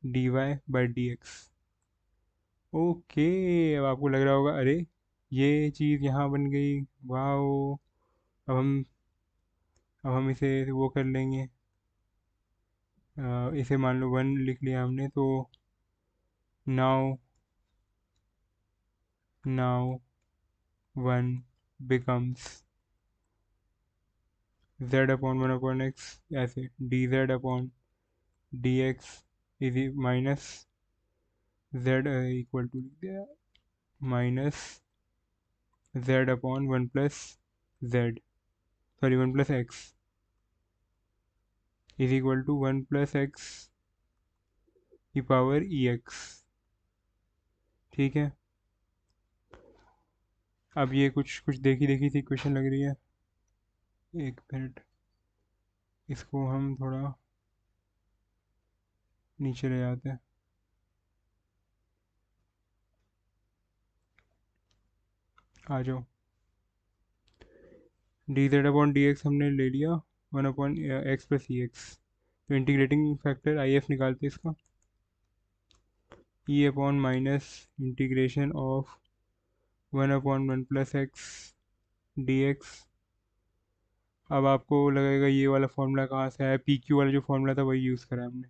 d y by d x. Okay, अब आपको लग रहा होगा अरे ये चीज़ यहाँ बन गई, वाओ। अब हम अब हम इसे वो कर लेंगे, इसे मान लो वन लिख लिया हमने, तो now now one becomes z upon one upon x, ऐसे d z upon d x is minus z equal to लिख दिया, minus z upon one plus z, sorry one plus x is equal to one plus x की power e x. ठीक है, अब ये कुछ कुछ देखी देखी सी क्वेश्चन लग रही है, एक मिनट, इसको हम थोड़ा नीचे ले जाते हैं। आ जाओ, D z upon d x हमने ले लिया, वन अपॉन एक्स प्लस ई एक्स, तो इंटीग्रेटिंग फैक्टर आई एफ निकालते इसका, ई upon minus integration of one upon one plus x d x. अब आपको लगेगा ये वाला फॉर्मूला कहाँ से आया, पी क्यू वाला जो फॉर्मूला था वही यूज़ करा हमने,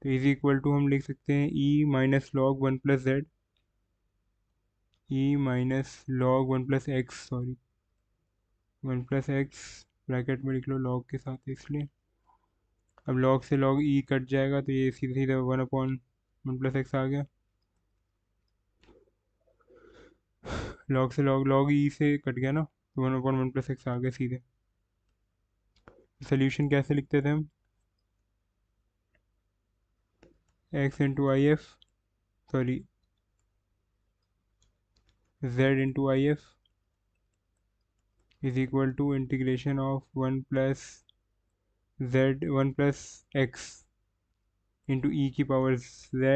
तो इज इक्वल टू हम लिख सकते हैं e minus log one plus z, e minus log one plus x, sorry one plus x, bracket में लिख लो लॉग के साथ इसलिए। अब लॉग से लॉग ई कट जाएगा तो ये सीधे सीधे one upon one plus x आ गया, लॉग से लॉग, लॉग ई से कट गया ना, तो one upon one plus x आ गया सीधे। सोल्यूशन कैसे लिखते थे हम, x into I F sorry z into I F is equal to integration of 1 plus into e की पावर z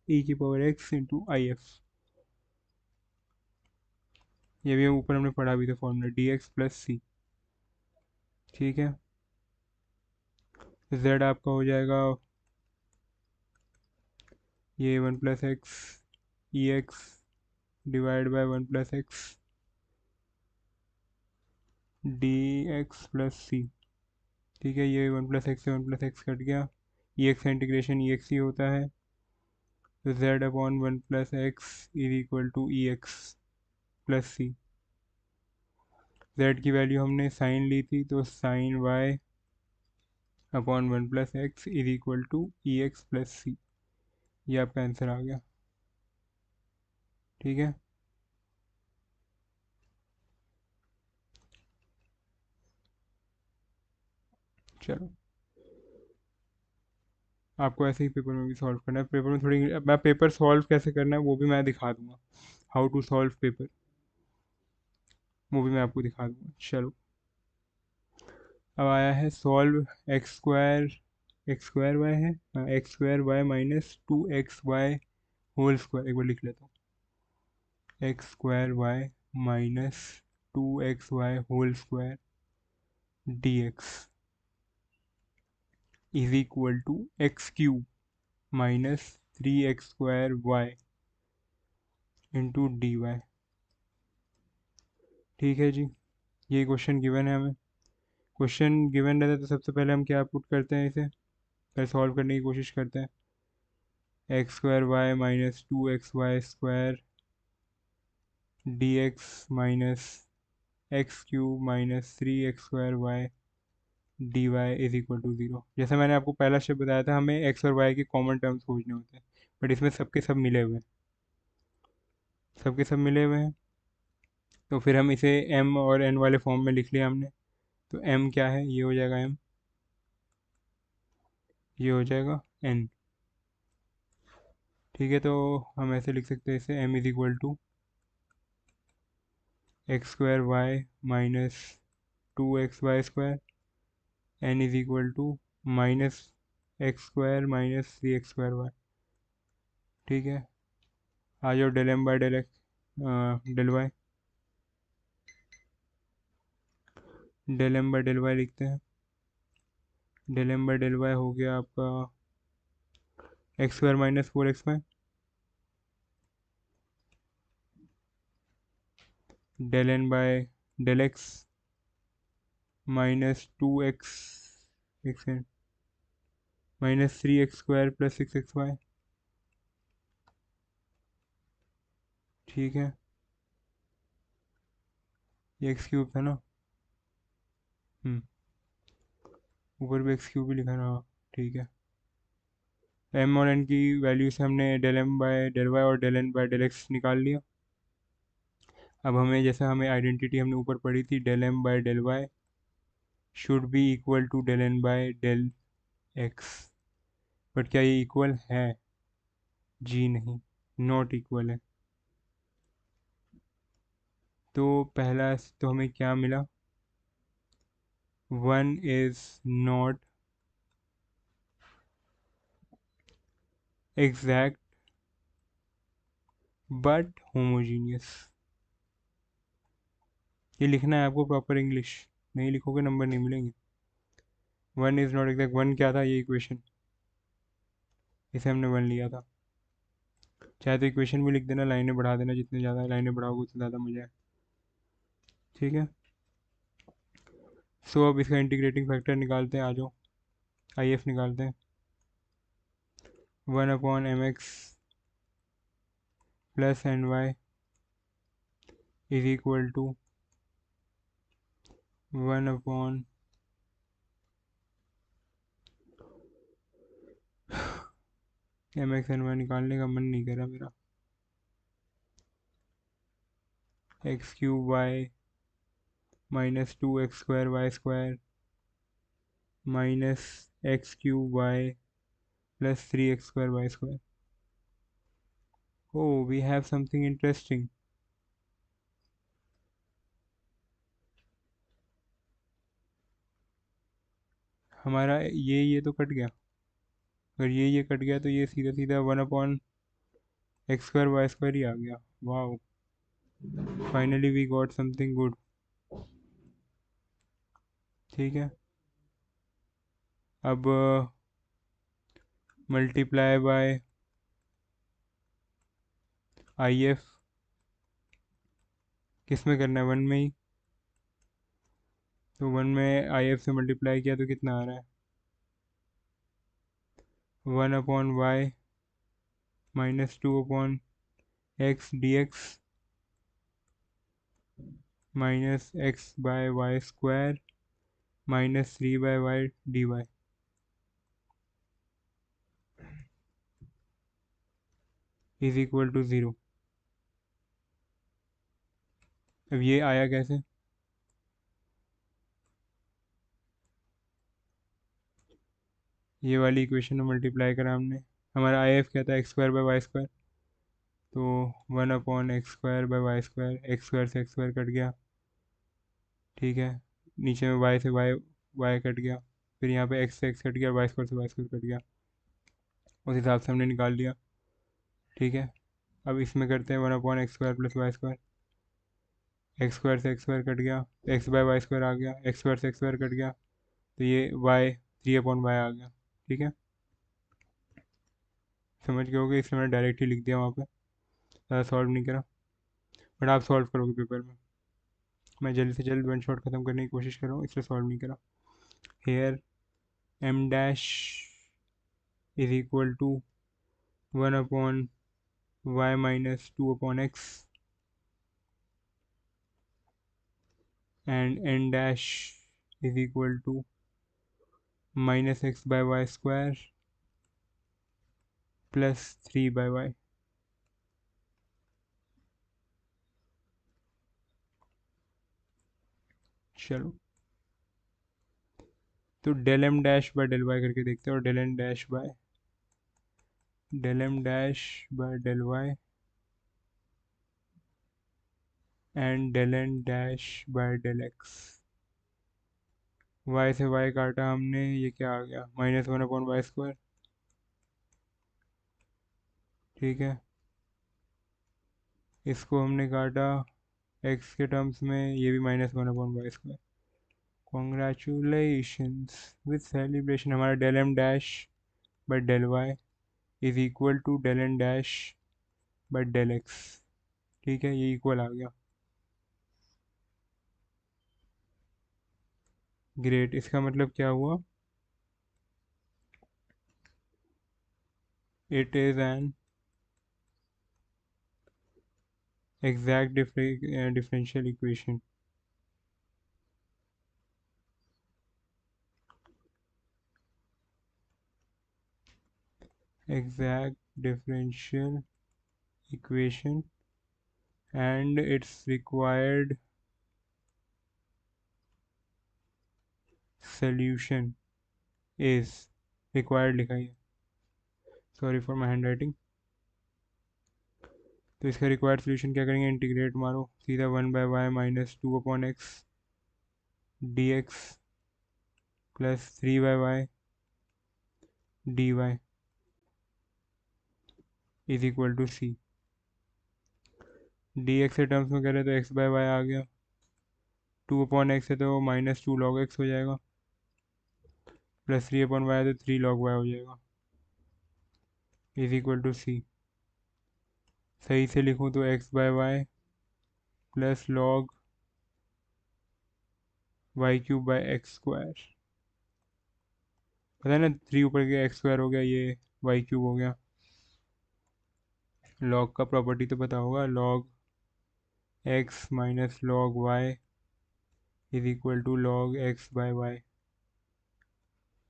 ई की power x into I F. ये भी ऊपर हमने पढ़ा भी था formula d x plus c. ठीक है, z आपका हो जाएगा ये 1 plus x e x divide by 1 plus x d x plus c. ठीक है, ये 1 प्लस एक्स से 1 प्लस एक्स कट गया, ई एक्स का इंटीग्रेशन ई एक्स ही होता है, तो z upon 1 plus x is equal to e x plus c. z की वैल्यू हमने साइन ली थी, तो sine y upon 1 plus x is equal to e x plus c. ये आपका आंसर आ गया। ठीक है, चलो आपको ऐसे ही पेपर में भी सॉल्व करना है। पेपर में थोड़ी मैं पेपर सॉल्व कैसे करना है वो भी मैं दिखा दूंगा, हाउ टू सॉल्व पेपर, वो भी मैं आपको दिखा दूंगा। चलो अब आया है सॉल्व एक्स स्क्वायर वाई है, x² y minus 2xy whole square. एक बार लिख लेता हूँ, x² y minus 2xy whole square dx is equal to x³ minus 3x² y into d y. ठीक है जी, ये क्वेश्चन गिवन है हमें। क्वेश्चन गिवन रहता है तो सबसे पहले हम क्या पुट करते हैं, इसे पहले सॉल्व करने की कोशिश करते हैं। x² y minus 2xy² d x minus x³ minus 3x² y d y is equal to 0। जैसे मैंने आपको पहला स्टेप बताया था, हमें x और y के कॉमन टर्म्स खोजने होते हैं, बट इसमें सबके सब मिले हुए हैं, सबके सब मिले हुए हैं। तो फिर हम इसे m और n वाले फॉर्म में लिख लिया हमने। तो m क्या है, ये हो जाएगा m, ये हो जाएगा n। ठीक है, तो हम ऐसे लिख सकते हैं इसे m is equal to x² y minus 2xy² n is equal to minus x² minus 3x²y। ठीक है, आ जाओ del m by del x del Y, del m by del y लिखते हैं। Del m by del y हो गया आपका x² minus 4xy del n by del x minus 2x x minus 3x² plus 6xy। ठीक है, ये x³ था ना, ऊपर भी x³ भी लिखा ना। ठीक है, m और n की वैल्यू से हमने del m by del y और del n by del x निकाल लिया। अब हमें जैसा हमें आइडेंटिटी हमने ऊपर पढ़ी थी, del m by del y should be equal to del n by del x, but क्या ये इक्वल है? जी नहीं, नॉट इक्वल है। तो पहला तो हमें क्या मिला, 1 is not exact but homogeneous. ये लिखना है आपको प्रॉपर इंग्लिश, नहीं लिखोगे नंबर नहीं मिलेंगे। 1 इज नॉट एग्जैक्ट, 1 क्या था, ये इक्वेशन, इसे हमने 1 लिया था। चाहे तो इक्वेशन भी लिख देना, लाइनें बढ़ा देना, जितनी ज़्यादा लाइनें बढ़ाओगे उतना ज़्यादा मजा है। ठीक है, सो अब इसका इंटीग्रेटिंग फैक्टर निकालते हैं, आ जाओ आई एफ निकालते हैं। 1/mx plus n y is equal to 1/, mx/n/y निकालने का मन नहीं कर रहा मेरा, x³ y minus 2x²y² minus x³ y plus 3x² y²। Oh we have something interesting. हमारा ये तो कट गया। अगर ये कट गया तो ये सीधा सीधा 1 upon x square y square ही आ गया। Wow, finally we got something good. ठीक है, अब मल्टीप्लाई बाय आई एफ, किस में करना है, वन में ही। तो वन में आई एफ से मल्टीप्लाई किया तो कितना आ रहा है, 1/y -2/x dx -x/y² -3/y dy is equal to 0। अब ये आया कैसे, ये वाली इक्वेशन में मल्टीप्लाई करा हमने। हमारा आई एफ क्या था, x² / y²। तो 1/x² / y², एक्स स्क्वायर से एक्स स्क्वायर कट गया। ठीक है, नीचे में y से y कट गया, फिर यहाँ पे x से x कट गया, y² से y² कट गया। उस हिसाब से हमने निकाल लिया। ठीक है, अब इसमें करते हैं 1/x² + y²। एक्स स्क्वायर से एक्स स्क्वायर कट गया, x/y² आ गया, एक्स स्क्वायर से एक्स स्क्वायर कट गया, तो ये y 3/y आ गया। ठीक है, समझ गए होगे, इसलिए मैंने डायरेक्ट ही लिख दिया वहाँ पे, ज़्यादा सॉल्व नहीं करा। बट आप सॉल्व करोगे पेपर में, मैं जल्दी से जल्द वन शॉट ख़त्म करने की कोशिश कर रहा हूँ, इसलिए सॉल्व नहीं करा। Here m dash is equal to 1/y - 2/x and n dash is equal to -x/y² + 3/y। चलो, तो del m dash by del y करके देखते हैं, और del m dash by del y and del n dash by del x। y से y काटा हमने, ये क्या आ गया, -1/y²। ठीक है, इसको हमने काटा x के टर्म्स में, ये भी -1/y²। कॉन्ग्रेचुलेशंस विद सेलिब्रेशन, हमारा del m dash by del y is equal to del n dash by del x। ठीक है, ये इक्वल आ गया। ग्रेट, इसका मतलब क्या हुआ, it is an exact differential equation. exact differential equation and its required solution is required लिखा है, sorry for my hand writing. तो इसका रिक्वायर्ड सोल्यूशन क्या करेंगे, इंटीग्रेट मारो सीधा 1/y - 2/x dx + 3/y dy is equal to c। dx के terms में करें तो x/y आ गया, 2/x है तो -2 log x हो जाएगा, + 3/y है तो 3 log y हो जाएगा, इज इक्वल टू c। सही से लिखूँ तो x/y + log y³/x²। पता है ना, 3 ऊपर गया x² हो गया, ये y³ हो गया। log का प्रॉपर्टी तो पता होगा, log x - log y is equal to log x/y।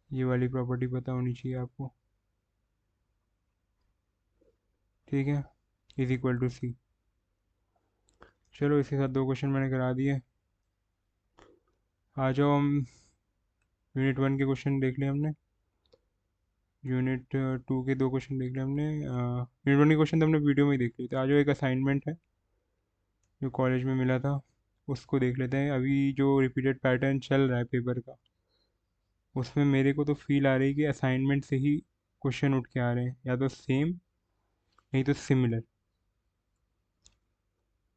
ये वाली प्रॉपर्टी पता होनी चाहिए आपको। ठीक है, इज इक्वल टू c। चलो, इसके साथ 2 क्वेश्चन मैंने करा दिए। आ जाओ, हम यूनिट 1 के क्वेश्चन देख लिए हमने। यूनिट 2 के 2 क्वेश्चन देख लिए हमने। यूनिट 1 के क्वेश्चन तो हमने वीडियो में ही देख लिए थे। आज जो एक असाइनमेंट है जो कॉलेज में मिला था उसको देख लेते हैं। अभी जो रिपीटेड पैटर्न चल रहा है पेपर का, उसमें मेरे को तो फील आ रही है कि असाइनमेंट से ही क्वेश्चन उठ के आ रहे हैं, या तो सेम नहीं तो सिमिलर।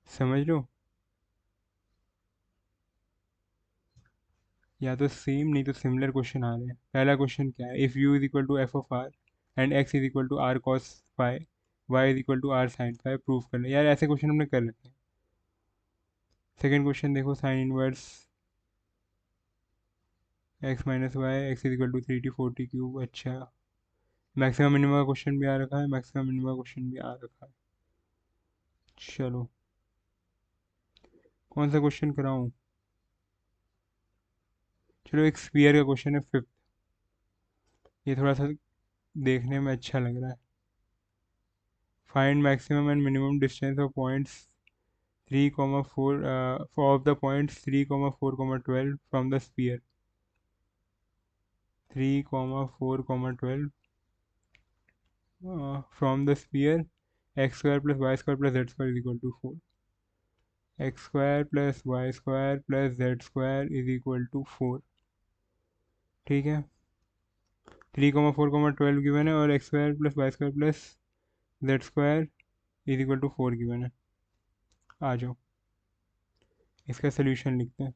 समझ लो, या तो सेम नहीं तो सिमिलर क्वेश्चन आ रहे हैं। पहला क्वेश्चन क्या है, if u is equal to f of r and x is equal to r cos phi, y is equal to r sine phi, prove कर ले। यार ऐसे क्वेश्चन हमने कर रखे हैं। सेकेंड क्वेश्चन देखो, sine inverse x minus y x is equal to 3t 4t cube. अच्छा, मैक्सिमम मिनिमम का क्वेश्चन भी आ रखा है, मैक्सिमम मिनिमम का क्वेश्चन भी आ रखा है। चलो, कौन सा क्वेश्चन कराऊँ? चलो, एक स्फीयर का क्वेश्चन है, फिफ्थ। ये थोड़ा सा देखने में अच्छा लग रहा है। Find maximum and minimum distance of points 3, 4 of the points 3, 4, 12 from the sphere. 3, 4, 12 from the sphere. X square plus y square plus z square is equal to 4। X square plus y square plus z square is equal to 4। ठीक है, 3, 4, 12 given है, और x square plus y square plus z square is equal to 4 given है। आ जाओ, इसका solution लिखते हैं।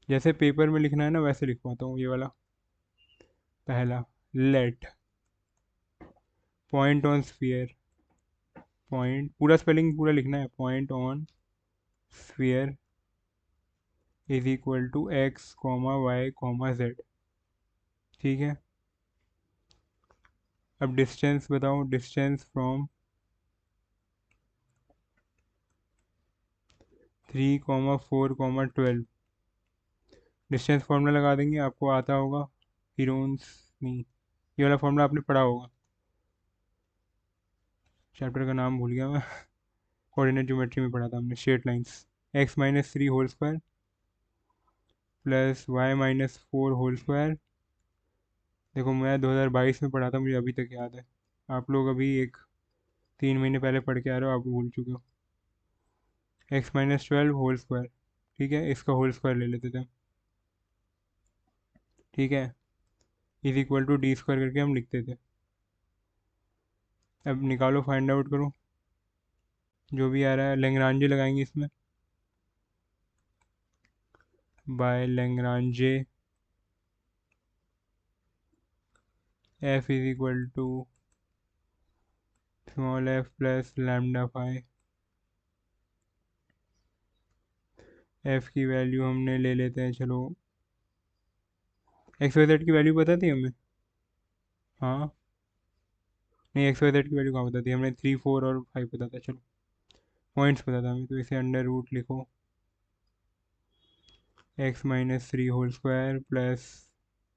जैसे पेपर में लिखना है ना, वैसे लिखवाता हूँ ये वाला। पहला, let point on sphere, point पूरा स्पेलिंग पूरा लिखना है, point on sphere is equal to x comma y comma z. ठीक है, अब डिस्टेंस बताओ, डिस्टेंस फ्रॉम 3, 4, 12। डिस्टेंस फार्मूला लगा देंगे, आपको आता होगा, हीरोन्स नहीं, ये वाला फार्मूला आपने पढ़ा होगा। चैप्टर का नाम भूल गया मैं। कोऑर्डिनेट ज्योमेट्री में पढ़ा था हमने, straight lines. x-3 whole square plus y-4 whole square. देखो, मैं 2022 में पढ़ा था, मुझे अभी तक याद है। आप लोग अभी 3 महीने पहले पढ़ के आ रहे हो, आप भूल चुके हो। x-12 whole square. ठीक है, इसका होल स्क्वायर ले लेते थे। ठीक है, is equal to D square करके हम लिखते थे। अब निकालो, फाइंड आउट करो, जो भी आ रहा है। लेंग्रांजे लगाएंगे इसमें, by Lagrange f is equal to small f plus lambda phi. f की वैल्यू हमने ले लेते हैं, चलो। एक्स वाई जेड की वैल्यू पता थी हमें? हाँ, नहीं, एक्स वाई जेड की वैल्यू कहाँ पता थी हमें? 3, 4 और 5 पता था। चलो, पॉइंट्स पता था हमें, तो इसे अंडर रूट लिखो, x-3 whole square plus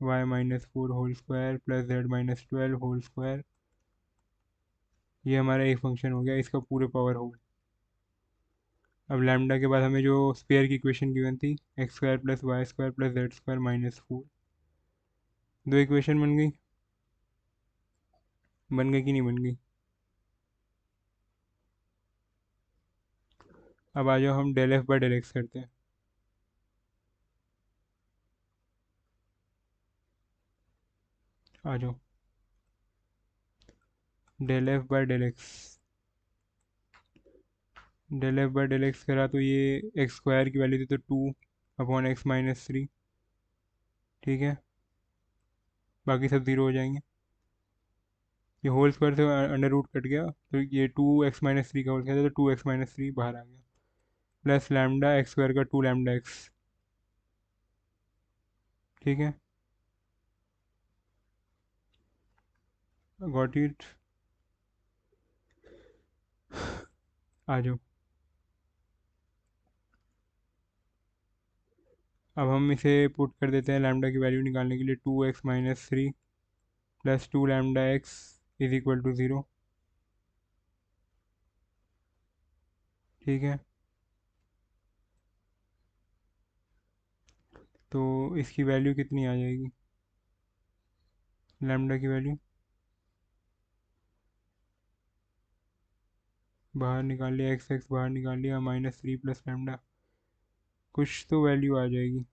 y-4 whole square plus z-12 whole square. ये हमारा एक फंक्शन हो गया, इसका पूरे पावर हो गया। अब लैम्डा के बाद हमें जो स्पेयर की इक्वेशन गिवन थी, x square plus y square plus z square -4। दो इक्वेशन बन गई, बन गई कि नहीं बन गई? अब आ जाओ, हम del f by del x करते हैं। आ जाओ, del f by del x. Del f by del x करा तो ये एक्स स्क्वायर की वैल्यू थी तो 2/x-3। ठीक है, बाकी सब ज़ीरो हो जाएंगे। ये होल स्क्वायर से अंडर रूट कट गया, तो ये 2x-3 का होल स्क्वायर था, तो 2x-3 बाहर आ गया, प्लस लैम्डा एक्स स्क्वायर का 2 लैम्डा एक्स। ठीक है, गॉट इट। आ जाओ, अब हम इसे पुट कर देते हैं लैम्डा की वैल्यू निकालने के लिए। 2x-3 plus 2 lambda x is equal to 0। ठीक है, तो इसकी वैल्यू कितनी आ जाएगी? लैम्डा की वैल्यू बाहर निकाल लिया, एक्स एक्स बाहर निकाल लिया, -3 प्लस लैम्डा, कुछ तो वैल्यू आ जाएगी।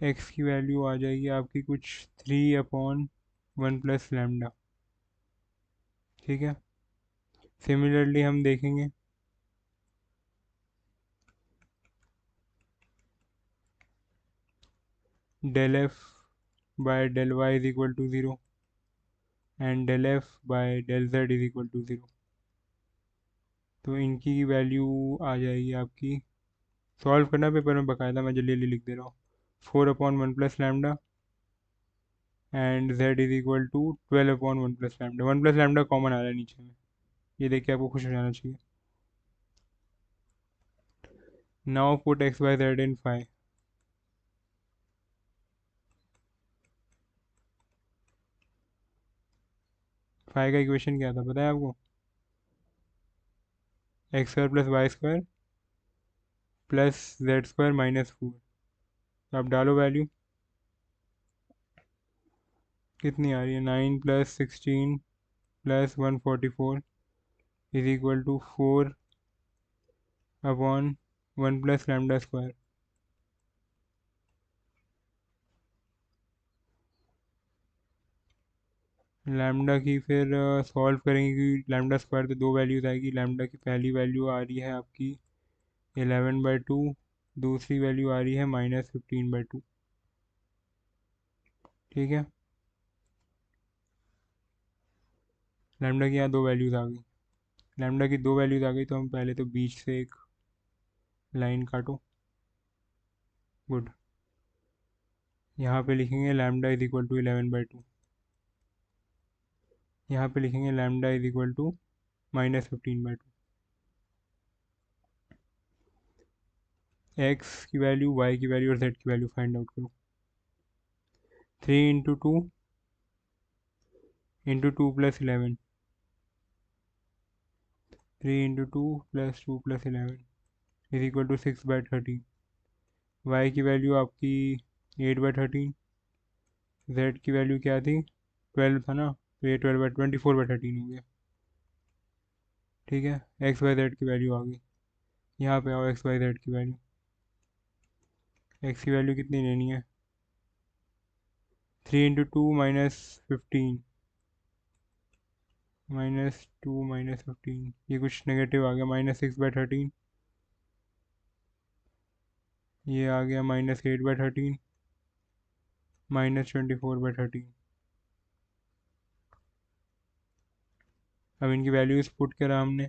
एक्स की वैल्यू आ जाएगी आपकी कुछ 3/1 प्लस लैम्डा। ठीक है, सिमिलरली हम देखेंगे del f by del y is equal to 0 and del f by del z is equal to 0। तो इनकी वैल्यू आ जाएगी आपकी, सॉल्व करना पेपर में बकायदा, मैं जल्दी जल्दी लिख दे रहा हूँ। 4/1 plus lambda and z is equal to 12/1 plus lambda. 1 plus lambda common आ रहा है नीचे में, ये देख के आपको खुश हो जाना चाहिए। Now put x by z in phi. Phi का इक्वेशन क्या था पता है आपको? x² plus y² plus z² -4। तो आप डालो वैल्यू, कितनी आ रही है? 9 plus 16 plus 144 is equal to 4/1 plus lambda square. Lambda की फिर सॉल्व करेंगे कि लैम्डा स्क्वायर तो दो वैल्यूज आएगी। लैम्डा की पहली वैल्यू आ रही है आपकी 11/2, दूसरी वैल्यू आ रही है -15/2। ठीक है, लैम्डा की यहाँ दो वैल्यूज आ गई। लैम्डा की दो वैल्यूज आ गई तो हम पहले तो बीच से एक लाइन काटो। गुड, यहाँ पे लिखेंगे लैम्डा इज इक्वल टू 11/2, यहाँ पे लिखेंगे lambda is equal to -15/2। X की वैल्यू, वाई की वैल्यू और जेड की वैल्यू फाइंड आउट करो। 3 × 2 plus 11, 3 × 2 plus 2 plus 11 is equal to 6/13। Y की वैल्यू आपकी 8/13, जेड की वैल्यू क्या थी? 12 था ना, तो ये 24/13 हो गया। ठीक है, एक्स वाई जेड की वैल्यू आ गई। यहाँ पे आओ, एक्स वाई जेड की वैल्यू, एक्स की वैल्यू कितनी लेनी है? 3 × 2 -15, -2 -15, ये कुछ नेगेटिव आ गया, -6/13, ये आ गया -8/13, -24/13। अब इनकी वैल्यूज पुट करा हमने,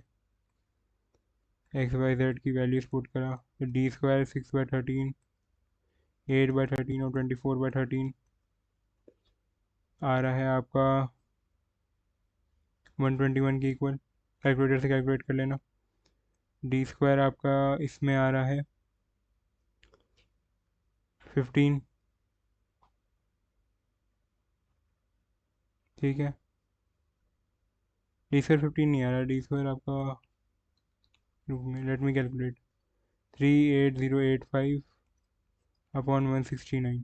एक्स वाई जेड की वैल्यूज पुट करा, तो d² 6/13, 8/13 और 24/13 आ रहा है आपका 121 के इक्वल। कैलकुलेटर से कैलकुलेट कर लेना। d² आपका इसमें आ रहा है 15। ठीक है, d² 15 नहीं आ रहा, d² आपका, लेट मी कैलकुलेट, 38085/169।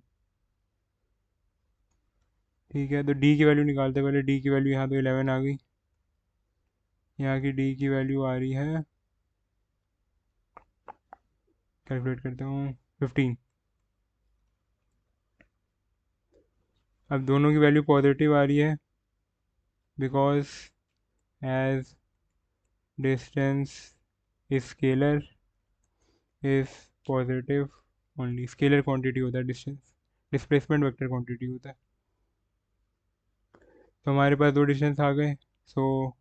ठीक है, तो डी की वैल्यू निकालते, पहले डी की वैल्यू यहाँ तो 11 आ गई, यहाँ की डी की वैल्यू आ रही है, कैलकुलेट करता हूँ, 15। अब दोनों की वैल्यू पॉजिटिव आ रही है, because as distance is scalar is positive only. Scalar quantity होता है डिस्टेंस, डिस्प्लेसमेंट वेक्टर क्वांटिटी होता है। तो हमारे पास दो डिस्टेंस आ गए, सो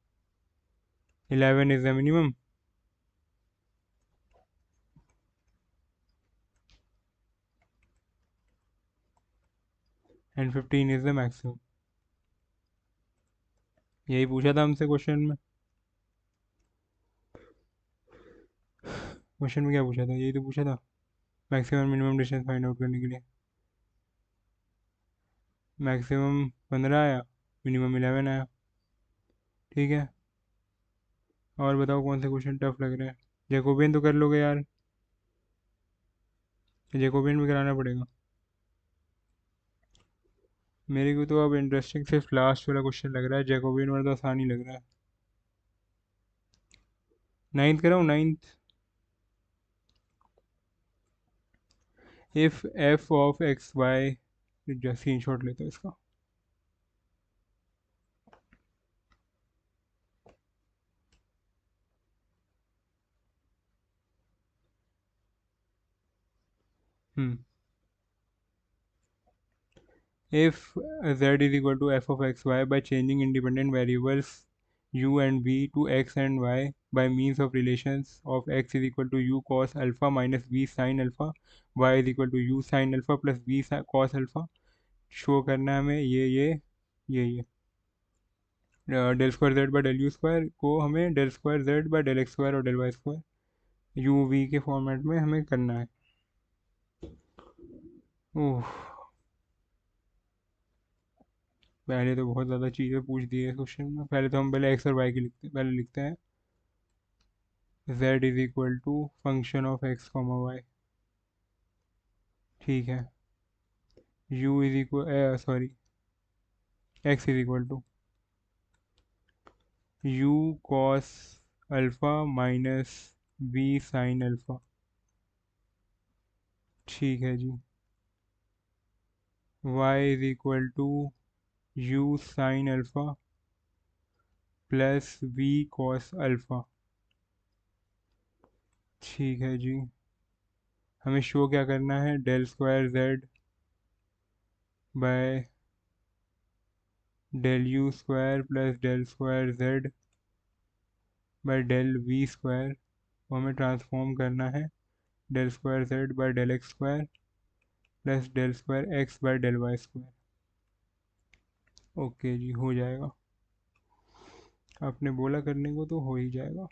11 is the minimum and 15 is the maximum. यही पूछा था हमसे क्वेश्चन में। क्वेश्चन में क्या पूछा था? यही तो पूछा था, maximum minimum distance find out करने के लिए। मैक्सिमम 15 आया, मिनिमम 11 आया। ठीक है, और बताओ कौन से क्वेश्चन टफ लग रहे हैं? जैकोबियन तो कर लोगे यार। जैकोबियन में कराना पड़ेगा। मेरे को तो अब इंटरेस्टिंग सिर्फ लास्ट वाला क्वेश्चन लग रहा है, जैकोबियन वाला तो आसान ही लग रहा है। नाइन्थ कराऊँ, ninth. If f of x y, screenshot लेते हैं इसका। Hmm if z is equal to f of x y by changing independent variables u and v to x and y by means of relations of x is equal to u cos alpha minus v sin alpha, y is equal to u sin alpha plus v cos alpha, show करना है हमें ये del square z by del u square को हमें del square z by del x square और del y square u v के format में हमें करना है। ओह, पहले तो बहुत ज़्यादा चीज़ें पूछ दी है क्वेश्चन में। पहले तो हम पहले एक्स और वाई की पहले लिखते हैं। z is equal to function of x comma y, ठीक है। u is equal sorry x is equal to u cos alpha minus v sine alpha, ठीक है जी। y is equal to u sine alpha plus v cos alpha, ठीक है जी। हमें show क्या करना है, del square z by del u square plus del square z by del v square को हमें ट्रांसफॉर्म करना है del square z by del x square plus del square x by del y square. Okay जी, हो जाएगा। आपने बोला करने को तो हो ही जाएगा।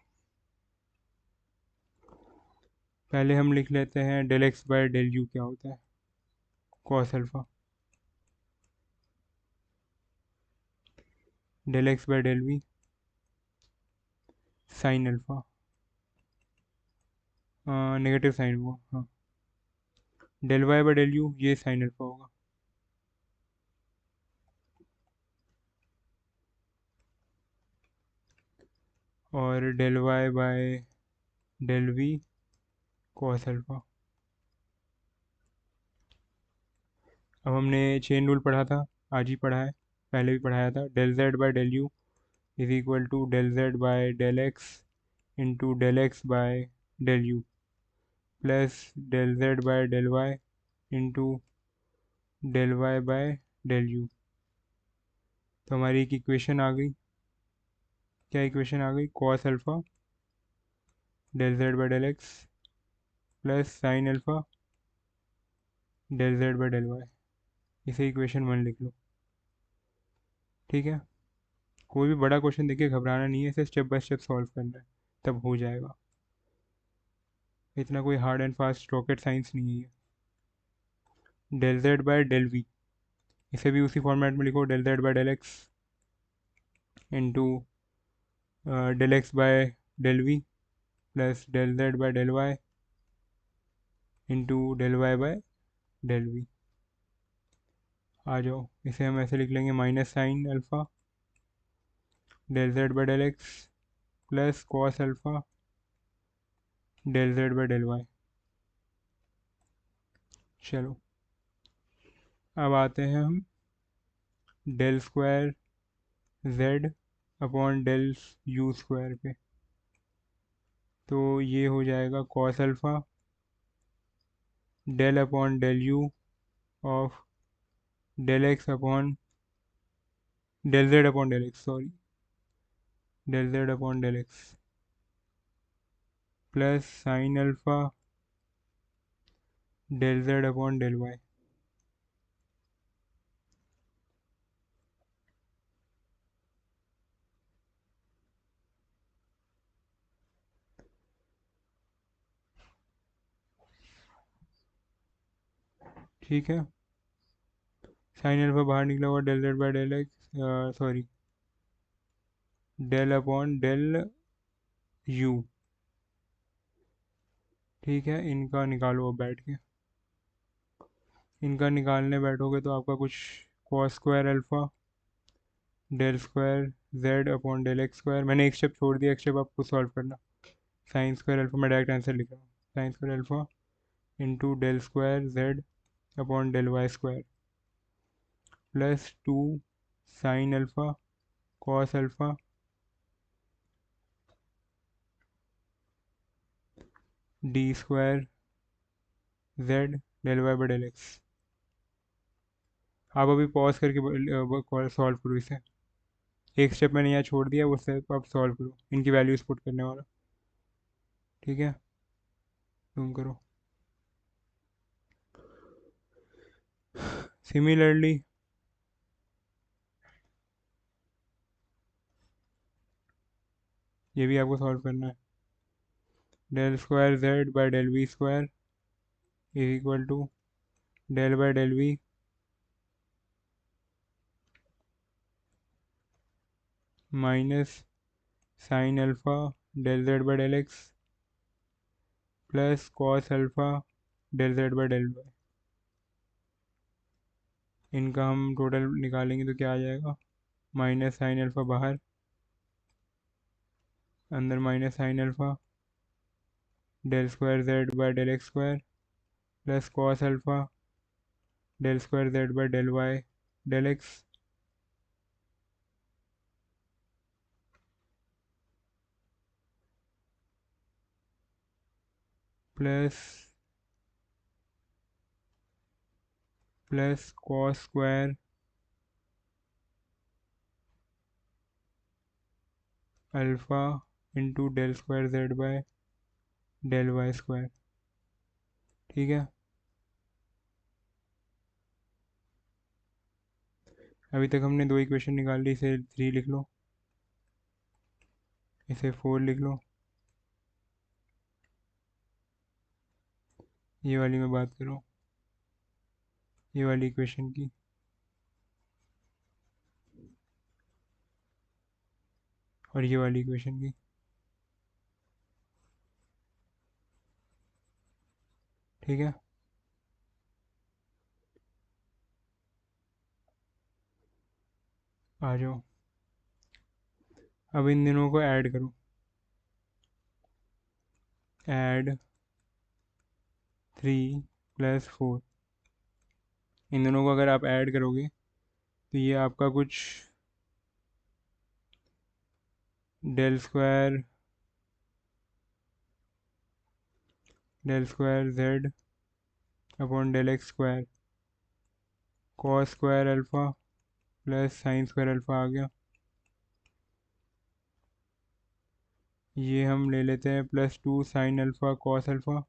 पहले हम लिख लेते हैं del x by del u क्या होता है, cos alpha. Del x by del v sine alpha, negative sine हुआ, हाँ। Del y by del u ये साइन अल्फ़ा होगा, और del y by del v cos alpha. अब हमने चेन रूल पढ़ा था, आज ही पढ़ा है, पहले भी पढ़ाया था। Del z by del u is equal to del z by del x into del x by del u plus del z by del y into del y by del u. तो हमारी एक equation आ गई। क्या equation आ गई, cos alpha del z by del x plus sine alpha del z by del y. इसे equation 1 लिख लो, ठीक है। कोई भी बड़ा क्वेश्चन देखिए घबराना नहीं है, इसे स्टेप बाय स्टेप सॉल्व करना है, तब हो जाएगा। इतना कोई hard and fast rocket science नहीं है। Del z by del v, इसे भी उसी फॉर्मेट में लिखो, del z by del x into del x by del v plus del z by del y into del y by del v. आ जाओ, इसे हम ऐसे लिख लेंगे, minus sine alpha del z by del x plus cos alpha del z by del y. चलो, अब आते हैं हम del square z upon del u square पे। तो ये हो जाएगा cos alpha del upon del u of del x upon del z upon del x, sorry, del z upon del x plus sine alpha del z upon del y. ठीक है, sine alpha बाहर निकला हुआ, del z by del x, sorry, del upon del u, ठीक है। इनका निकालो अब बैठ के। इनका निकालने बैठोगे तो आपका कुछ cos square alpha del square z upon del x square, मैंने एक स्टेप छोड़ दिया, एक स्टेप आपको सॉल्व करना। साइन स्क्वायर अल्फ़ा, मैं डायरेक्ट आंसर लिख रहा हूँ, sine square alpha into del square z upon del y square plus 2 sine alpha cos alpha d square z del y by del x. आप अभी pause करके solve करो इसे, एक स्टेप मैंने यहाँ छोड़ दिया, वो स्टेप आप सॉल्व करो, इनकी वैल्यूज पुट करने वाला। ठीक है, तुम करो। सिमिलरली ये भी आपको सॉल्व करना है। Del square z by del v square is equal to del by del v minus sine alpha del z by del x plus cos alpha del z by del y. इनका हम total निकालेंगे तो क्या आ जाएगा, minus sine alpha बाहर, अंदर minus sine alpha del square z by del x square plus cos alpha del square z by del Y del x plus cos square alpha into del square z by del y square. ठीक है, अभी तक हमने दो equation निकाल ली, इसे 3 लिख लो, इसे 4 लिख लो। ये वाली मैं बात कर रहा हूँ, ये वाली इक्वेशन की। और ये वाली इक्वेशन की। ठीक है, आ जाओ, अब इन दोनों को ऐड करो, ऐड 3 + 4। इन दोनों को अगर आप ऐड करोगे तो ये आपका कुछ del square z upon del x square cos square alpha plus sine square alpha आ गया। ये हम ले लेते हैं +2 sine alpha cos alpha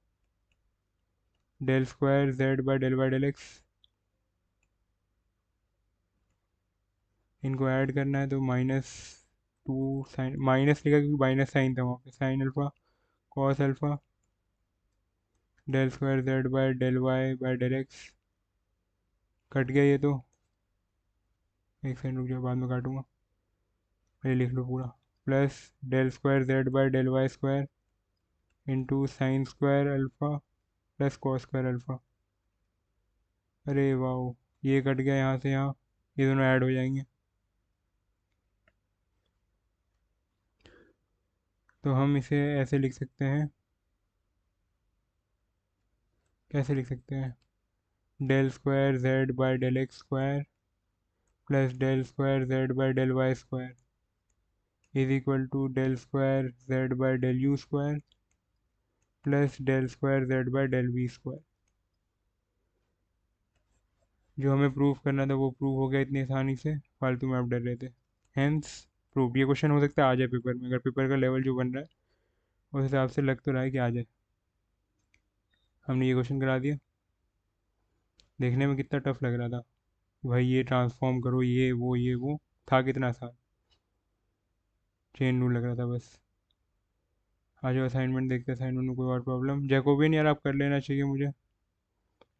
del square z by del x. इनको ऐड करना है तो -2 साइन, माइनस लिखा क्योंकि माइनस साइन था वहाँ पे, sine alpha cos alpha del square z by del y by del x. Cut गया ये तो, एक सेकंड रुक जाओ, बाद में काटूंगा, पहले लिख लो पूरा। Plus del square z by del y square into sine square alpha plus cos square alpha. अरे वाह, ये कट गया यहाँ से यहाँ, ये दोनों ऐड हो जाएंगे। तो हम इसे ऐसे लिख सकते हैं, कैसे लिख सकते हैं, del square z by del x square plus del square z by del y square is equal to del square z by del u square plus del square z by del v square. जो हमें proof करना था वो prove हो गया इतनी आसानी से, फालतू में आप डर रहे थे। हेंस प्रूफ, ये क्वेश्चन हो सकता है आ जाए पेपर में, अगर पेपर का लेवल जो बन रहा है उस हिसाब से लग तो रहा है कि आ जाए। हमने ये क्वेश्चन करा दिया, देखने में कितना टफ लग रहा था, भाई ये ट्रांसफॉर्म करो, ये वो था कितना आसान, चेन रूल लग रहा था बस। आ जाओ असाइनमेंट देखते हैं, असाइनमेंट में कोई और प्रॉब्लम। जैकोबियन यार आप कर लेना चाहिए, मुझे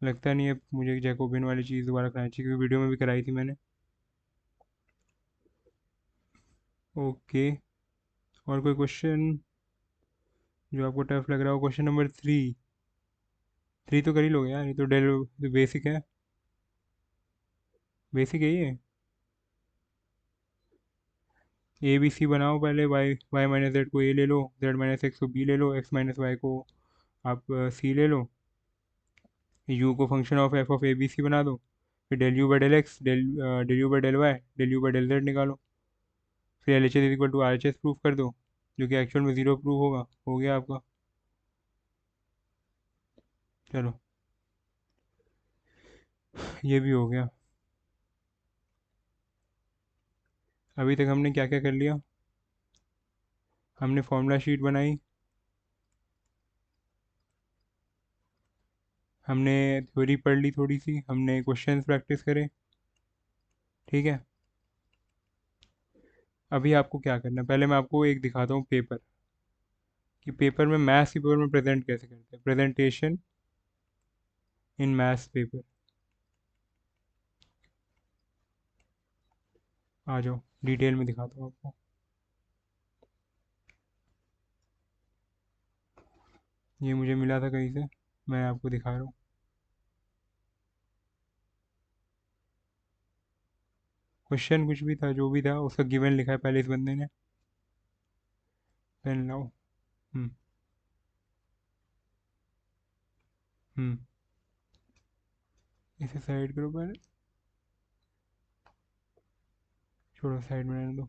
लगता नहीं है मुझे जैकोबियन वाली चीज़ दोबारा करानी चाहिए, क्योंकि वीडियो में भी कराई थी मैंने। ओके, और कोई क्वेश्चन जो आपको टफ लग रहा हो? क्वेश्चन नंबर 3 तो कर ही लोगे यार, ये तो बेसिक है। बेसिक है ये। ए बी सी बनाओ पहले, वाई माइनस जेड को ए ले लो, जेड माइनस एक्स को बी ले लो, एक्स माइनस वाई को आप सी ले लो, यू को function of A B C बना दो, फिर del U by del x, del U by del Y, del U by del Z निकालो, फिर L H S equal to R H S prove कर दो, जो कि एक्चुअल में ज़ीरो प्रूव होगा। हो गया आपका। चलो, ये भी हो गया। अभी तक हमने क्या क्या कर लिया? हमने फॉर्मूला शीट बनाई, हमने थ्योरी पढ़ ली थोड़ी सी, हमने क्वेश्चंस प्रैक्टिस करे। ठीक है। अभी आपको क्या करना है, पहले मैं आपको एक दिखाता हूँ पेपर, कि पेपर में, मैथ्स के पेपर में प्रेजेंट कैसे करते हैं, प्रेजेंटेशन इन मैथ्स पेपर। आ जाओ, डिटेल में दिखाता हूँ आपको। ये मुझे मिला था कहीं से, मैं आपको दिखा रहा हूँ। क्वेश्चन कुछ भी था, जो भी था उसका गिवन लिखा है पहले इस बंदे ने। पेन लाओ। हम्म। हम्म। इसे साइड करो पहले, छोड़ो साइड में रहने दो।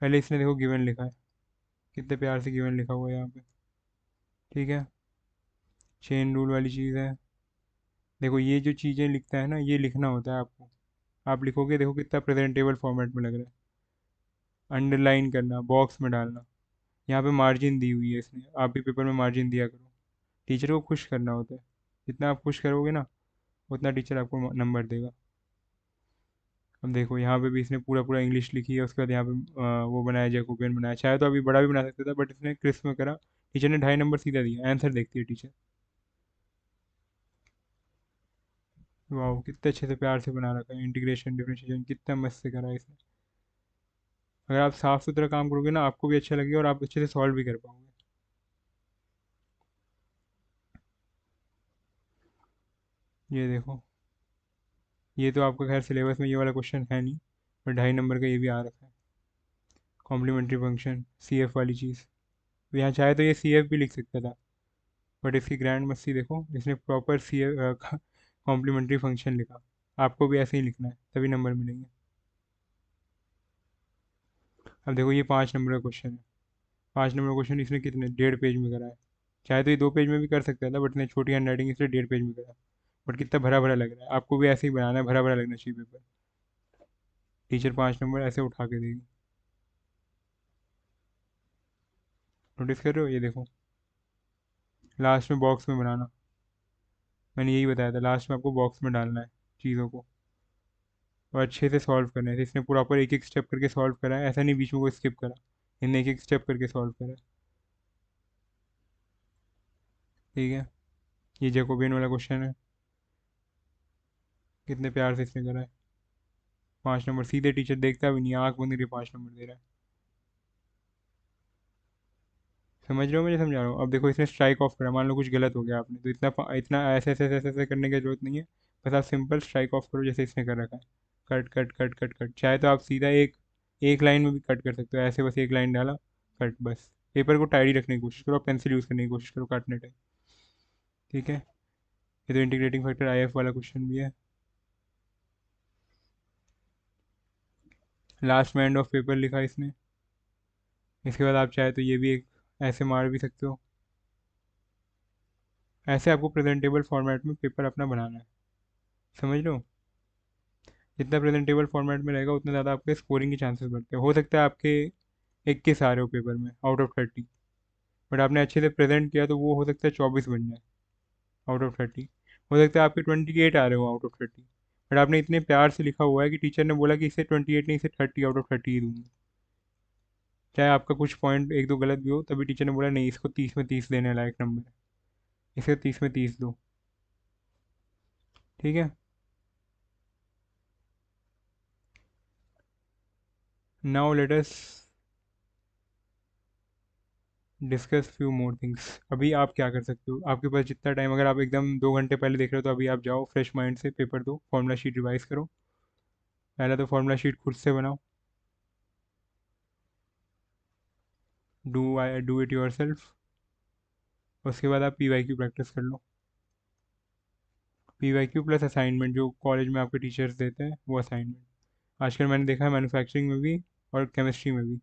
पहले इसने देखो गिवन लिखा है, कितने प्यार से गिवन लिखा हुआ है यहाँ पे। ठीक है। चेन रूल वाली चीज़ है। देखो ये जो चीज़ें लिखता है ना, ये लिखना होता है आपको। आप लिखोगे, देखो कितना प्रेजेंटेबल फॉर्मेट में लग रहा है। अंडरलाइन करना, बॉक्स में डालना। यहाँ पे मार्जिन दी हुई है इसने, आप भी पेपर में मार्जिन दिया करो। टीचर को खुश करना होता है, जितना आप खुश करोगे ना, उतना टीचर आपको नंबर देगा। अब देखो यहाँ पे भी इसने पूरा पूरा इंग्लिश लिखी है, उसके बाद यहाँ पे वो बनाया, जैकोबियन बनाया। चाहे तो अभी बड़ा भी बना सकता था, बट इसने क्रिस्प में करा। टीचर ने 2.5 नंबर सीधा दिया, आंसर देखती है टीचर। वाह, कितने अच्छे से प्यार से बना रखा है, इंटीग्रेशन डिफरेंशिएशन कितना मस्त से करा है इसने। अगर आप साफ सुथरा काम करोगे ना, आपको भी अच्छा लगेगा और आप अच्छे से सॉल्व भी कर पाओगे। ये देखो, ये तो आपका खैर सिलेबस में ये वाला क्वेश्चन है नहीं, पर 2.5 नंबर का ये भी आ रखा है। कॉम्प्लीमेंट्री फंक्शन, सी एफ वाली चीज़। यहाँ चाहे तो ये सी एफ भी लिख सकता था, बट इसकी ग्रैंड मस्ती देखो, इसने प्रॉपर सी कॉम्प्लीमेंट्री फंक्शन लिखा। आपको भी ऐसे ही लिखना है, तभी नंबर मिलेंगे। अब देखो ये 5 नंबर का क्वेश्चन है। 5 नंबर का क्वेश्चन इसने कितने, 1.5 पेज में करा है। चाहे तो ये 2 पेज में भी कर सकता था, बट इतने छोटी हैंड राइटिंग, इसलिए 1.5 पेज में करा। बट कितना भरा भरा लग रहा है, आपको भी ऐसे ही बनाना है, भरा भरा लगना चाहिए पेपर। टीचर 5 नंबर ऐसे उठा के देगी। नोटिस कर रहे हो, ये देखो, लास्ट में बॉक्स में बनाना। मैंने यही बताया था, लास्ट में आपको बॉक्स में डालना है चीज़ों को, और अच्छे से सॉल्व करना है। इसने प्रॉपर एक एक स्टेप करके सॉल्व करा है, ऐसा नहीं बीच में कोई स्किप करा। इनने एक एक स्टेप करके सॉल्व करा है। ठीक है। ये जैकोबियन वाला क्वेश्चन है, कितने प्यार से इसने करा है। 5 नंबर सीधे, टीचर देखता भी नहीं, आँख बंद करके 5 नंबर दे रहा है। समझ रहे हो मैं समझा रहा हूँ? अब देखो इसने स्ट्राइक ऑफ करा, मान लो कुछ गलत हो गया आपने, तो इतना इतना ऐसे ऐसे ऐसे ऐसे करने की जरूरत नहीं है। बस आप सिंपल स्ट्राइक ऑफ करो, जैसे इसने कर रखा है। Cut cut cut cut cut, चाहे तो आप सीधा एक एक लाइन में भी कट कर सकते हो, ऐसे बस एक लाइन डाला, कट बस। पेपर को टाइडी रखने की कोशिश करो, पेंसिल यूज़ करने की कोशिश करो काटने टाइम। ठीक है। ये तो इंटीग्रेटिंग फैक्टर आई एफ वाला क्वेश्चन भी है। लास्ट में एंड ऑफ पेपर लिखा इसने। इसके बाद आप चाहे तो ये भी एक ऐसे मार भी सकते हो। ऐसे आपको प्रेजेंटेबल फॉर्मेट में पेपर अपना बनाना है। समझ लो, जितना प्रेजेंटेबल फॉर्मेट में रहेगा, उतना ज़्यादा आपके स्कोरिंग के चांसेस बढ़ते हैं। हो सकता है आपके 21 आ रहे हो पेपर में आउट ऑफ 30, बट आपने अच्छे से प्रेजेंट किया तो वो हो सकता है 24 बन जाए आउट ऑफ 30। हो सकता है आपके 28 आ रहे हो आउट ऑफ 30, बट आपने इतने प्यार से लिखा हुआ है कि टीचर ने बोला कि इसे 28 नहीं, इसे 30 आउट ऑफ 30 ही दूंगा। चाहे आपका कुछ पॉइंट एक दो गलत भी हो, तभी टीचर ने बोला नहीं, इसको 30 में 30 देने लायक नंबर है, इसे 30 में 30 दो। ठीक है। Now let us discuss few more things. अभी आप क्या कर सकते हो, आपके पास जितना टाइम, अगर आप एकदम 2 घंटे पहले देख रहे हो, तो अभी आप जाओ फ्रेश माइंड से पेपर दो, फॉर्मूला शीट रिवाइज करो। पहले तो फॉर्मूला शीट खुद से बनाओ, डू इट योर सेल्फ। उसके बाद आप PYQ प्रैक्टिस कर लो। PYQ प्लस असाइनमेंट जो कॉलेज में आपके टीचर्स देते हैं वो असाइनमेंट। आजकल मैंने देखा है मैन्युफैक्चरिंग में भी और केमिस्ट्री में भी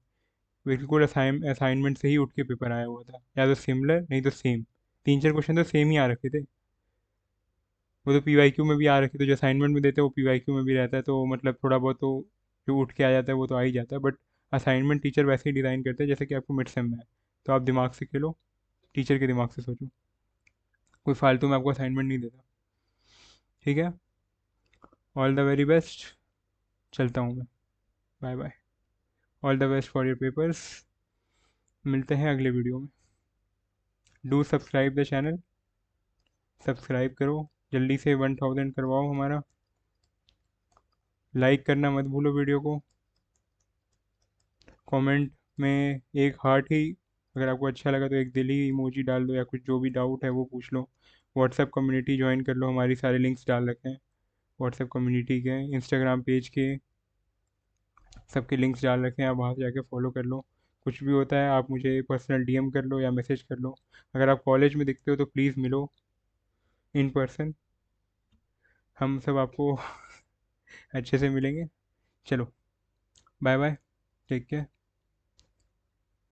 बिल्कुल असाइनमेंट से ही उठ के पेपर आया हुआ था, या तो सिमिलर नहीं तो सेम। 3-4 क्वेश्चन तो सेम ही आ रखे थे। वो तो PYQ में भी आ रखे थे, जो असाइनमेंट में देते हैं वो PYQ में भी रहता है, तो मतलब थोड़ा बहुत तो जो उठ के आ जाता है वो तो आ ही जाता है। बट असाइनमेंट टीचर वैसे ही डिज़ाइन करते हैं जैसे कि आपको मिड सेम में है। तो आप दिमाग से खेलो, टीचर के दिमाग से सोचो, कोई फालतू में आपको असाइनमेंट नहीं देता। ठीक है, ऑल द वेरी बेस्ट। चलता हूँ मैं, bye bye. All the best for your papers. मिलते हैं अगले वीडियो में। Do subscribe the channel, subscribe करो, जल्दी से 1000 करवाओ हमारा। लाइक करना मत भूलो वीडियो को। कमेंट में एक हार्ट ही, अगर आपको अच्छा लगा तो एक दिल ही इमोजी डाल दो, या कुछ जो भी डाउट है वो पूछ लो। व्हाट्सएप कम्युनिटी ज्वाइन कर लो, हमारी सारे लिंक्स डाल रखे हैं व्हाट्सएप कम्युनिटी के, इंस्टाग्राम पेज के, सबके लिंक्स डाल रखे हैं, आप वहाँ से जाके फॉलो कर लो। कुछ भी होता है आप मुझे पर्सनल DM कर लो या मैसेज कर लो। अगर आप कॉलेज में दिखते हो तो प्लीज़ मिलो इन पर्सन, हम सब आपको अच्छे से मिलेंगे। चलो, बाय बाय, टेक केयर।